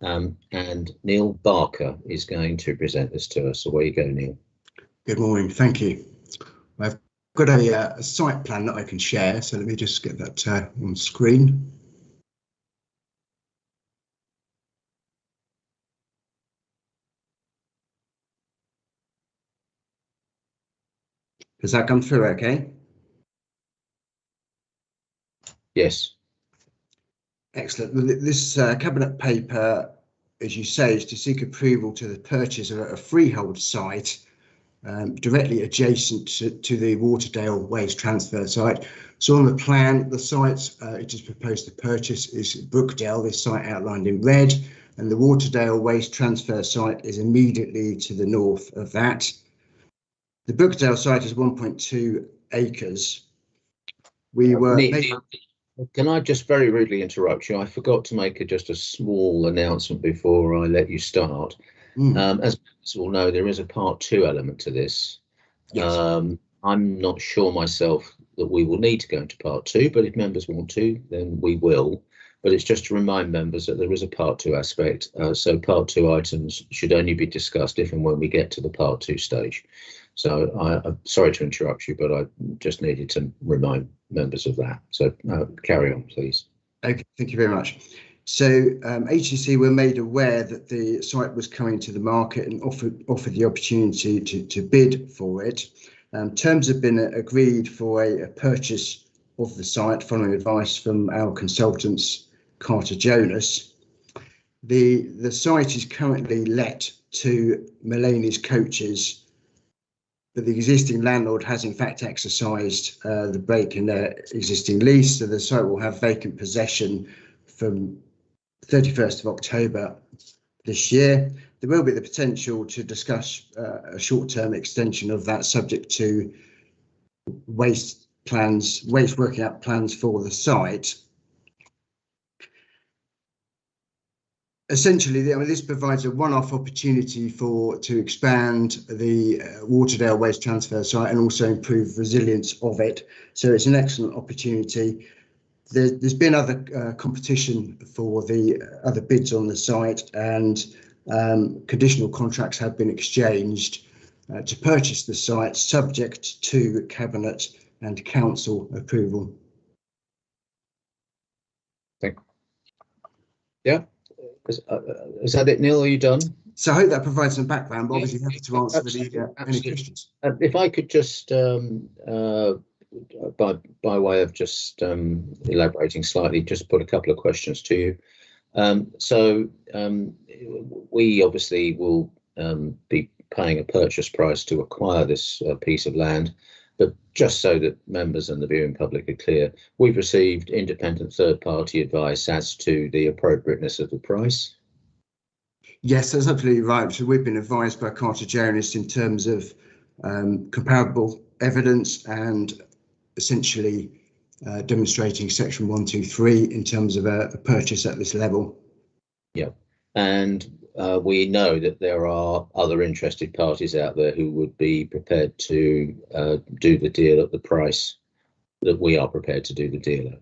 And Neil Barker is going to present this to us. So away you go, Neil. Good morning. Thank you. I've got a site plan that I can share. So let me just get that on screen. Does that come through okay? Yes. Excellent. Well, this cabinet paper, as you say, is to seek approval to the purchase of a freehold site directly adjacent to the Waterdale waste transfer site. So on the plan, the site it is proposed to purchase is Brookdale, this site outlined in red, and the Waterdale waste transfer site is immediately to the north of that. The Brookdale site is 1.2 acres. We were... Can I just very rudely interrupt you? I forgot to make just a small announcement before I let you start. As you all know, there is a part 2 element to this. Yes. I'm not sure myself that we will need to go into part 2, but if members want to, then we will. But it's just to remind members that there is a part 2 aspect. So part 2 items should only be discussed if and when we get to the part 2 stage. So I'm sorry to interrupt you, but I just needed to remind members of that. So carry on, please. Okay, thank you very much. So HCC were made aware that the site was coming to the market and offered the opportunity to bid for it. Terms have been agreed for a purchase of the site following advice from our consultants, Carter Jonas. The site is currently let to Mulaney's Coaches, but the existing landlord has in fact exercised the break in their existing lease, so the site will have vacant possession from 31st of October this year. There will be the potential to discuss a short-term extension of that, subject to waste working out plans for the site. Essentially, this provides a one-off opportunity to expand the Waterdale waste transfer site and also improve resilience of it. So it's an excellent opportunity. There's been other competition for the other bids on the site, and conditional contracts have been exchanged to purchase the site, subject to Cabinet and Council approval. Thank you. Yeah. Is that it, Neil? Are you done? So I hope that provides some background, but obviously happy to answer any questions. If I could just, by way of just elaborating slightly, just put a couple of questions to you. We obviously will be paying a purchase price to acquire this piece of land, but just so that members and the viewing public are clear, we've received independent third-party advice as to the appropriateness of the price. Yes, that's absolutely right. So we've been advised by Carter Jonas in terms of comparable evidence and essentially demonstrating section 123 in terms of a purchase at this level. Yeah, and we know that there are other interested parties out there who would be prepared to do the deal at the price that we are prepared to do the deal at.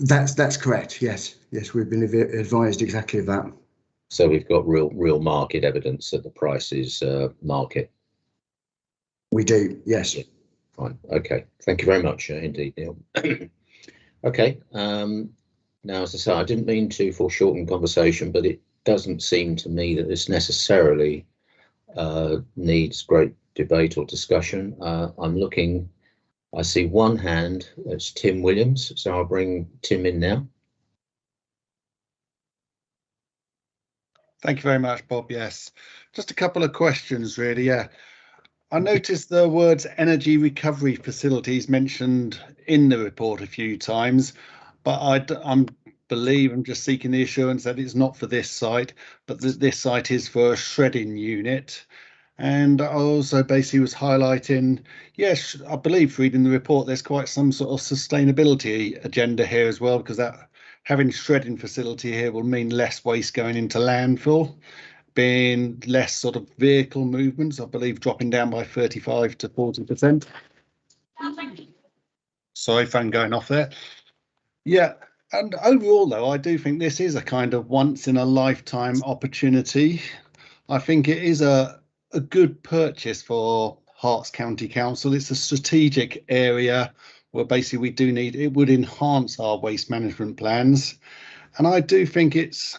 That's correct. Yes, we've been advised exactly of that. So we've got real market evidence that the price is market. We do, yes. Yeah. Fine. Okay. Thank you very much indeed, Neil. Okay. Now, as I say, I didn't mean to foreshorten conversation, but it doesn't seem to me that this necessarily needs great debate or discussion. I see one hand, that's Tim Williams, so I'll bring Tim in now. Thank you very much, Bob. Yes, just a couple of questions really. Yeah, I noticed the words energy recovery facilities mentioned in the report a few times, but I'm just seeking the assurance that it's not for this site, but that this site is for a shredding unit. And I also basically was highlighting, yes, I believe reading the report, there's quite some sort of sustainability agenda here as well, because that having shredding facility here will mean less waste going into landfill, being less sort of vehicle movements, I believe dropping down by 35 to 40%. Sorry, phone going off there. Yeah, and overall though, I do think this is a kind of once in a lifetime opportunity. I think it is a good purchase for Herts County Council. It's a strategic area where basically we do need, it would enhance our waste management plans. And I do think it's,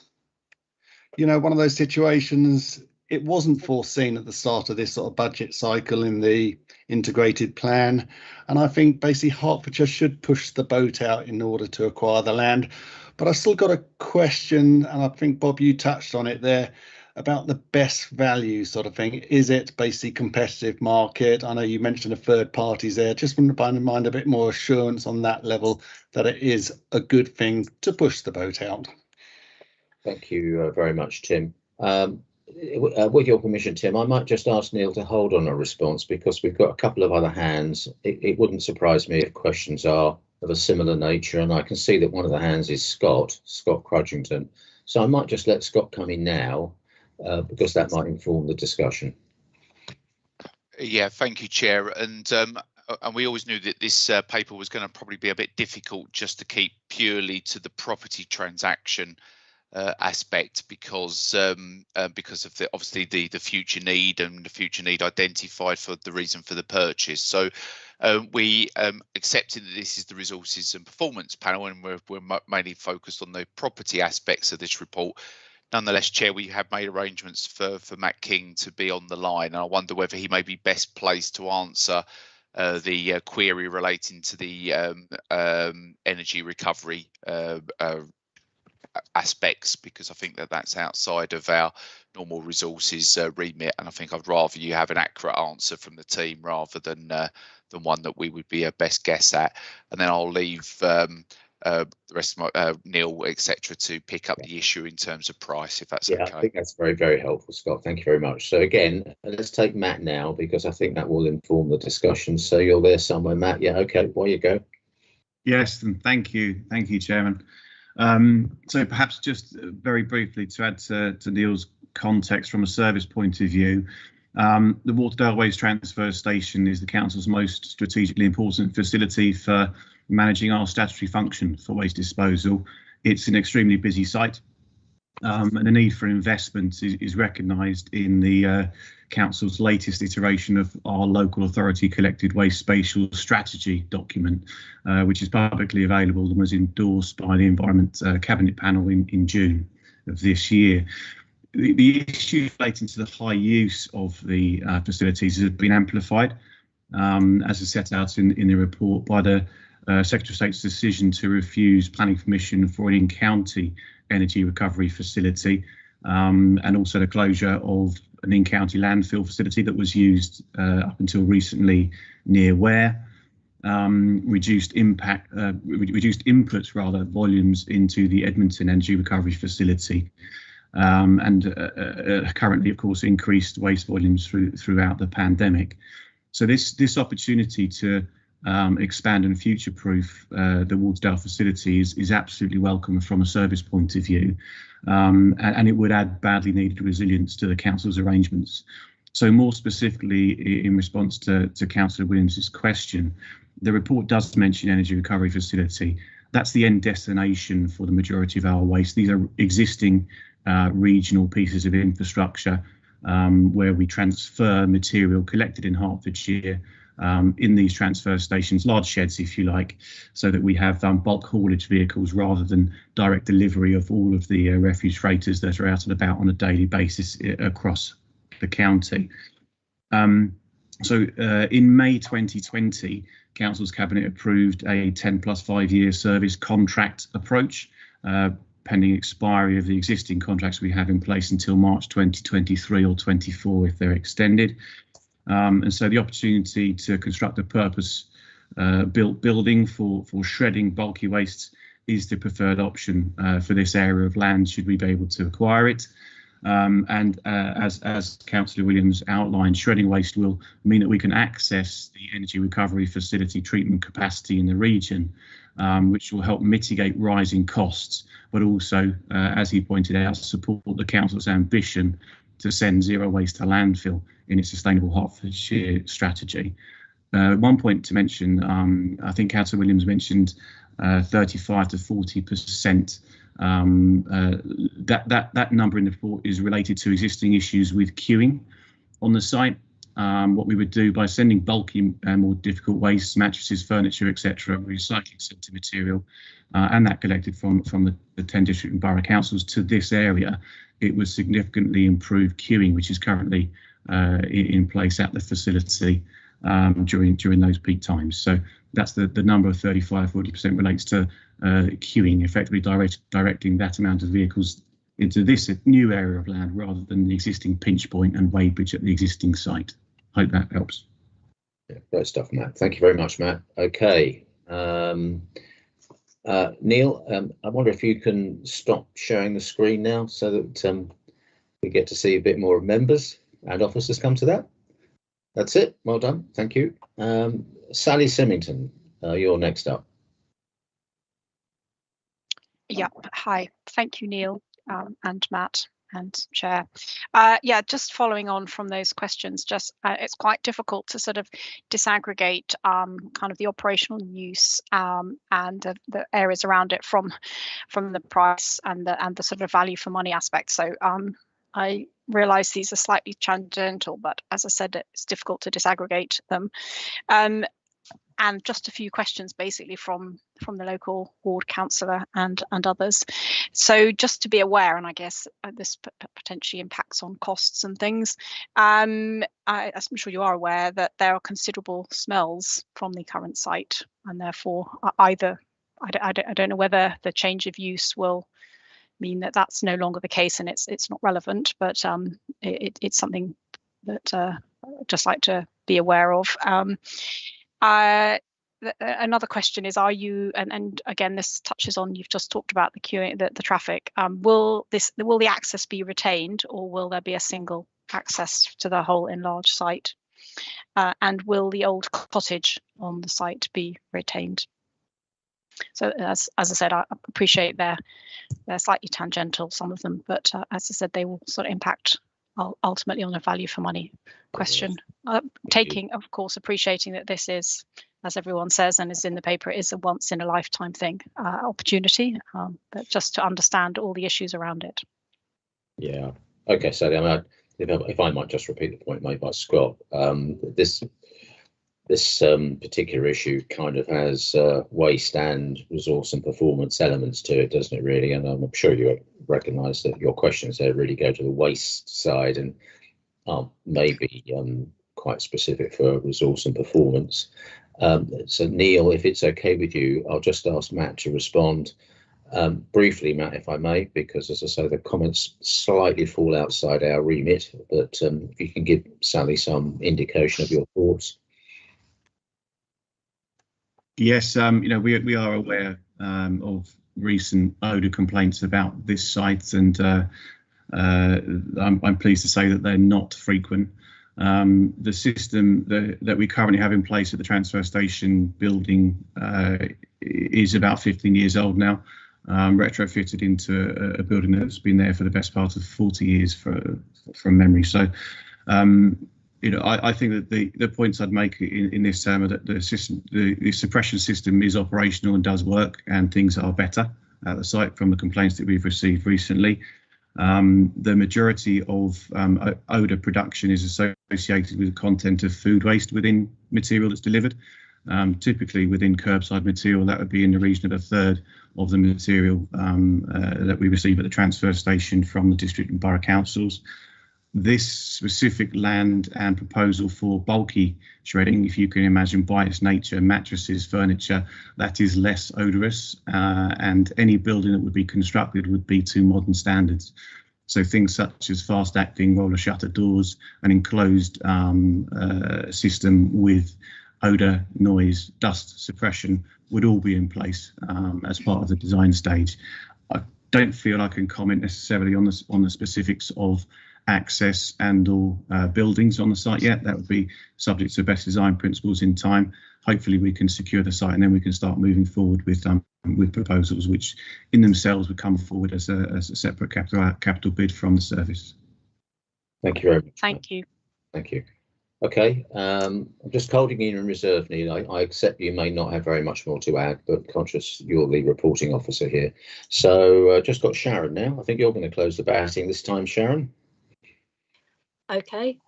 you know, one of those situations, it wasn't foreseen at the start of this sort of budget cycle in the integrated plan. And I think basically Hertfordshire should push the boat out in order to acquire the land. But I still got a question, and I think, Bob, you touched on it there, about the best value sort of thing. Is it basically competitive market? I know you mentioned the third parties there. Just want to bear in mind a bit more assurance on that level that it is a good thing to push the boat out. Thank you very much, Tim. With your permission, Tim, I might just ask Neil to hold on a response because we've got a couple of other hands. It wouldn't surprise me if questions are of a similar nature, and I can see that one of the hands is Scott Crudgington. So I might just let Scott come in now, because that might inform the discussion. Yeah, thank you, Chair. And we always knew that this paper was going to probably be a bit difficult just to keep purely to the property transaction aspect, because of the obviously the future need and the future need identified for the reason for the purchase. So we accepted that this is the resources and performance panel, and we're mainly focused on the property aspects of this report. Nonetheless, Chair, we have made arrangements for Matt King to be on the line, and I wonder whether he may be best placed to answer the query relating to the energy recovery aspects, because I think that that's outside of our normal resources remit, and I think I'd rather you have an accurate answer from the team rather than one that we would be a best guess at. And then I'll leave the rest of my Neil, etc., to pick up the issue in terms of price, if that's okay. I think that's very, very helpful, Scott. Thank you very much. So again, let's take Matt now, because I think that will inform the discussion. So you're there somewhere, Matt. Yeah, okay, away you go. Yes, and thank you, Chairman. So perhaps just very briefly to add to Neil's context from a service point of view, the Waterdale Waste Transfer Station is the council's most strategically important facility for managing our statutory function for waste disposal. It's an extremely busy site, and the need for investment is recognised in the council's latest iteration of our local authority collected waste spatial strategy document, which is publicly available and was endorsed by the Environment Cabinet Panel in June of this year. The issue relating to the high use of the facilities has been amplified, as is set out in the report, by the Secretary of State's decision to refuse planning permission for an in-county energy recovery facility, and also the closure of an in-county landfill facility that was used up until recently near Ware. Reduced inputs volumes into the Edmonton energy recovery facility, and currently, of course, increased waste volumes throughout the pandemic. So this opportunity to expand and future-proof the Waterdale facilities is absolutely welcome from a service point of view, and it would add badly needed resilience to the council's arrangements. So more specifically, in response to Councillor Williams's question, the report does mention energy recovery facility. That's the end destination for the majority of our waste. These are existing regional pieces of infrastructure where we transfer material collected in Hertfordshire in these transfer stations, large sheds, if you like, so that we have bulk haulage vehicles rather than direct delivery of all of the refuse freighters that are out and about on a daily basis across the county. In May 2020, Council's Cabinet approved a 10+5 year service contract approach, pending expiry of the existing contracts we have in place until March 2023 or 24 if they're extended. And so the opportunity to construct a purpose-built building for shredding bulky wastes is the preferred option for this area of land, should we be able to acquire it. As Councillor Williams outlined, shredding waste will mean that we can access the energy recovery facility treatment capacity in the region, which will help mitigate rising costs, but also, as he pointed out, support the council's ambition to send zero waste to landfill in its Sustainable Hertfordshire strategy. One point to mention, I think Councillor Williams mentioned 35 to 40%. That number in the report is related to existing issues with queuing on the site. What we would do by sending bulky and more difficult wastes, mattresses, furniture, etc., recycling centre material, and that collected from the 10 district and borough councils to this area, it would significantly improve queuing, which is currently in place at the facility during those peak times. So that's the number of 35-40% relates to queuing, effectively directing that amount of vehicles into this new area of land rather than the existing pinch point and weighbridge at the existing site. Hope that helps. Yeah, great stuff, Matt. Thank you very much, Matt. Okay. Neil, I wonder if you can stop sharing the screen now so that we get to see a bit more of members and officers come to that. That's it. Well done. Thank you. Sally Symington, you're next up. Yeah, hi. Thank you, Neil, and Matt and Chair. Yeah, just following on from those questions, it's quite difficult to sort of disaggregate kind of the operational use and the areas around it from the price and the sort of value for money aspect. So I realise these are slightly tangential, but as I said, it's difficult to disaggregate them. And just a few questions basically from the local ward councillor and others. So just to be aware, and I guess this potentially impacts on costs and things, I'm sure you are aware that there are considerable smells from the current site, and therefore either I don't know whether the change of use will mean that that's no longer the case and it's not relevant, but it's something that I'd just like to be aware of. Another question is, are you, and again this touches on, you've just talked about the queuing, the traffic, will the access be retained, or will there be a single access to the whole enlarged site, and will the old cottage on the site be retained? So as I said, I appreciate they're slightly tangential, some of them, but as I said, they will sort of impact ultimately on a value for money question. Taking, of course, appreciating that this is, as everyone says and is in the paper, it is a once in a lifetime thing, opportunity, but just to understand all the issues around it. Yeah. Okay, Sally, if I might just repeat the point made by Scott, this particular issue kind of has waste and resource and performance elements to it, doesn't it, really? And I'm sure you recognise that your questions there really go to the waste side and maybe quite specific for resource and performance. So Neil, if it's okay with you, I'll just ask Matt to respond briefly, Matt, if I may, because as I say, the comments slightly fall outside our remit, but if you can give Sally some indication of your thoughts. Yes, we are aware of recent odour complaints about this site, and I'm pleased to say that they're not frequent. The system that we currently have in place at the transfer station building is about 15 years old now, retrofitted into a building that's been there for the best part of 40 years from memory. So I think that the points I'd make in this term are that the suppression system is operational and does work, and things are better at the site from the complaints that we've received recently. The majority of odour production is associated with the content of food waste within material that's delivered. Typically within curbside material, that would be in the region of a third of the material that we receive at the transfer station from the district and borough councils. this specific land and proposal for bulky shredding, if you can imagine by its nature, mattresses, furniture, that is less odorous, and any building that would be constructed would be to modern standards. So things such as fast acting roller shutter doors, an enclosed system with odour, noise, dust suppression would all be in place as part of the design stage. I don't feel I can comment necessarily on the specifics of access and or buildings on the site yet. That would be subject to best design principles in time. Hopefully we can secure the site and then we can start moving forward with proposals which in themselves would come forward as a separate capital bid from the service. Thank you very much. Thank you. Thank you. Okay, I'm just holding you in reserve, Neil. I accept you may not have very much more to add, but conscious you're the reporting officer here. So just got Sharon now. I think you're going to close the batting this time, Sharon. Okay,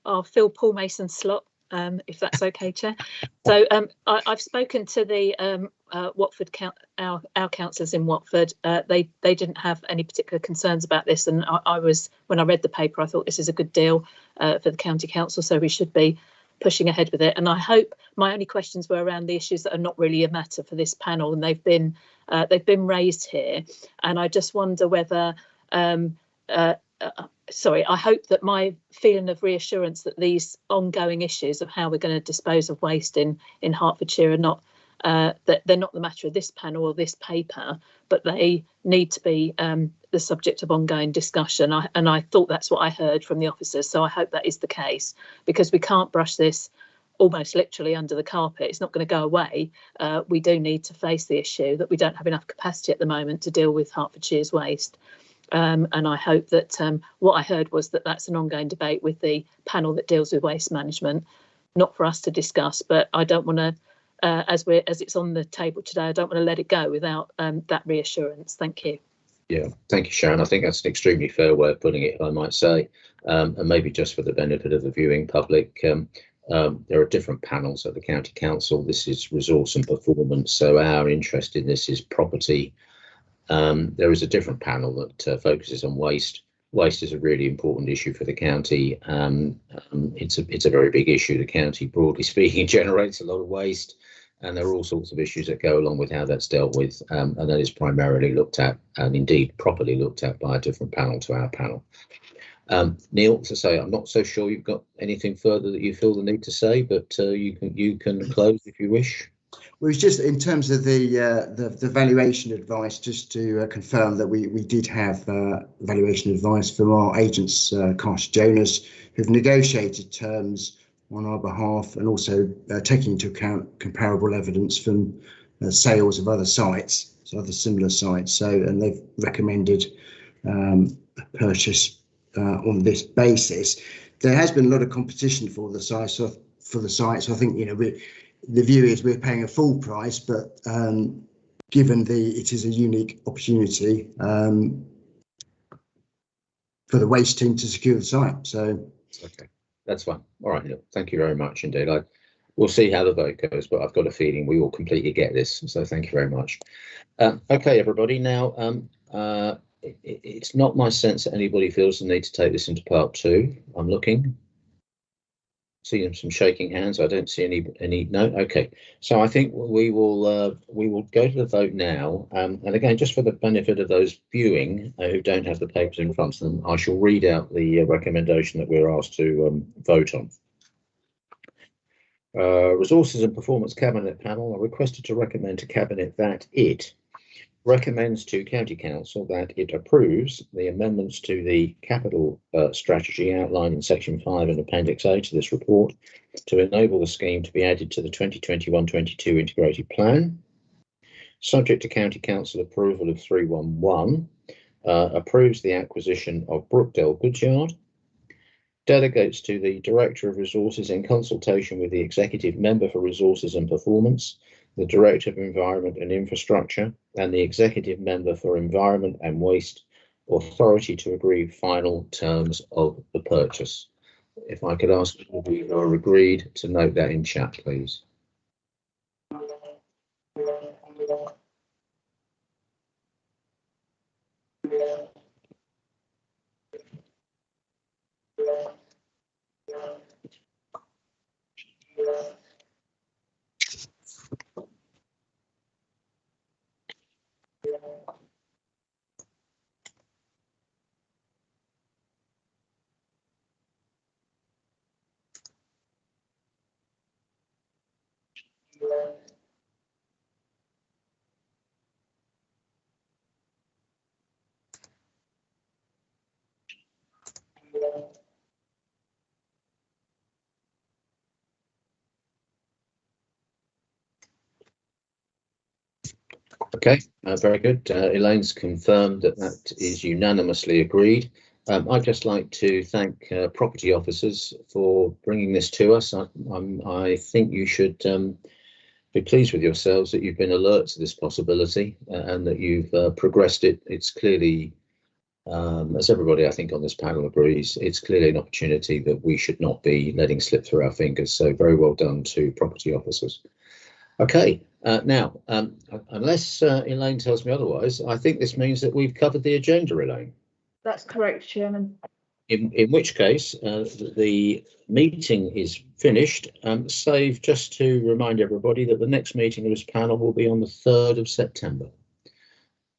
I'll fill Paul Mason's slot, if that's okay, Chair. So I've spoken to the Watford our councillors in Watford. They didn't have any particular concerns about this, and I was, when I read the paper, I thought this is a good deal for the county council, so we should be pushing ahead with it. And I hope, my only questions were around the issues that are not really a matter for this panel, and they've been raised here, and I just wonder whether sorry, I hope that my feeling of reassurance that these ongoing issues of how we're going to dispose of waste in Hertfordshire are not, that they're not the matter of this panel or this paper, but they need to be the subject of ongoing discussion. And I thought that's what I heard from the officers. So I hope that is the case, because we can't brush this almost literally under the carpet. It's not going to go away. We do need to face the issue that we don't have enough capacity at the moment to deal with Hertfordshire's waste. And I hope that what I heard was that that's an ongoing debate with the panel that deals with waste management, not for us to discuss. But I don't want to, as it's on the table today, I don't want to let it go without that reassurance. Thank you. Yeah, thank you, Sharon. I think that's an extremely fair way of putting it, I might say. And maybe just for the benefit of the viewing public, there are different panels at the County Council. This is resource and performance, so our interest in this is property. There is a different panel that focuses on waste. Waste is a really important issue for the county. It's a very big issue. The county, broadly speaking, generates a lot of waste, and there are all sorts of issues that go along with how that's dealt with, and that is primarily looked at, and indeed properly looked at, by a different panel to our panel. Neil, to say, I'm not so sure you've got anything further that you feel the need to say, but you can close if you wish. Well, it's just in terms of the valuation advice, just to confirm that we did have valuation advice from our agents, Carter Jonas, who've negotiated terms on our behalf, and also taking into account comparable evidence from sales of other sites, so other similar sites. So, and they've recommended purchase on this basis. There has been a lot of competition for the site, so I think, you know, the view is we're paying a full price, but given it is a unique opportunity for the waste team to secure the site. So okay, that's fine. All right, Neil, thank you very much indeed. We'll see how the vote goes, but I've got a feeling we will completely get this. So thank you very much. Okay, everybody. Now, it's not my sense that anybody feels the need to take this into part two. I'm looking. Seeing some shaking hands. I don't see any. No. Okay. So I think we will go to the vote now. And again, just for the benefit of those viewing who don't have the papers in front of them, I shall read out the recommendation that we're asked to vote on. Resources and Performance Cabinet Panel are requested to recommend to Cabinet that it recommends to County Council that it approves the amendments to the capital strategy outlined in Section 5 and Appendix A to this report to enable the scheme to be added to the 2021-22 integrated plan. Subject to County Council approval of 311, approves the acquisition of Brookdale Goods Yard. Delegates to the Director of Resources in consultation with the Executive Member for Resources and Performance, the Director of Environment and Infrastructure, and the Executive Member for Environment and Waste authority to agree final terms of the purchase. If I could ask all of you who are agreed to note that in chat, please. Okay, very good. Elaine's confirmed that that is unanimously agreed. I'd just like to thank property officers for bringing this to us. I think you should be pleased with yourselves that you've been alert to this possibility and that you've progressed it. It's clearly, as everybody I think on this panel agrees, it's clearly an opportunity that we should not be letting slip through our fingers. So very well done to property officers. Okay, now, unless Elaine tells me otherwise, I think this means that we've covered the agenda, Elaine. That's correct, Chairman. In which case, the meeting is finished, save just to remind everybody that the next meeting of this panel will be on the 3rd of September.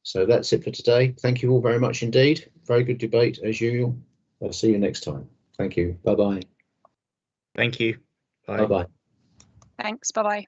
So that's it for today. Thank you all very much indeed. Very good debate as usual. I'll see you next time. Thank you. Bye-bye. Thank you. Bye. Bye-bye. Thanks. Bye-bye.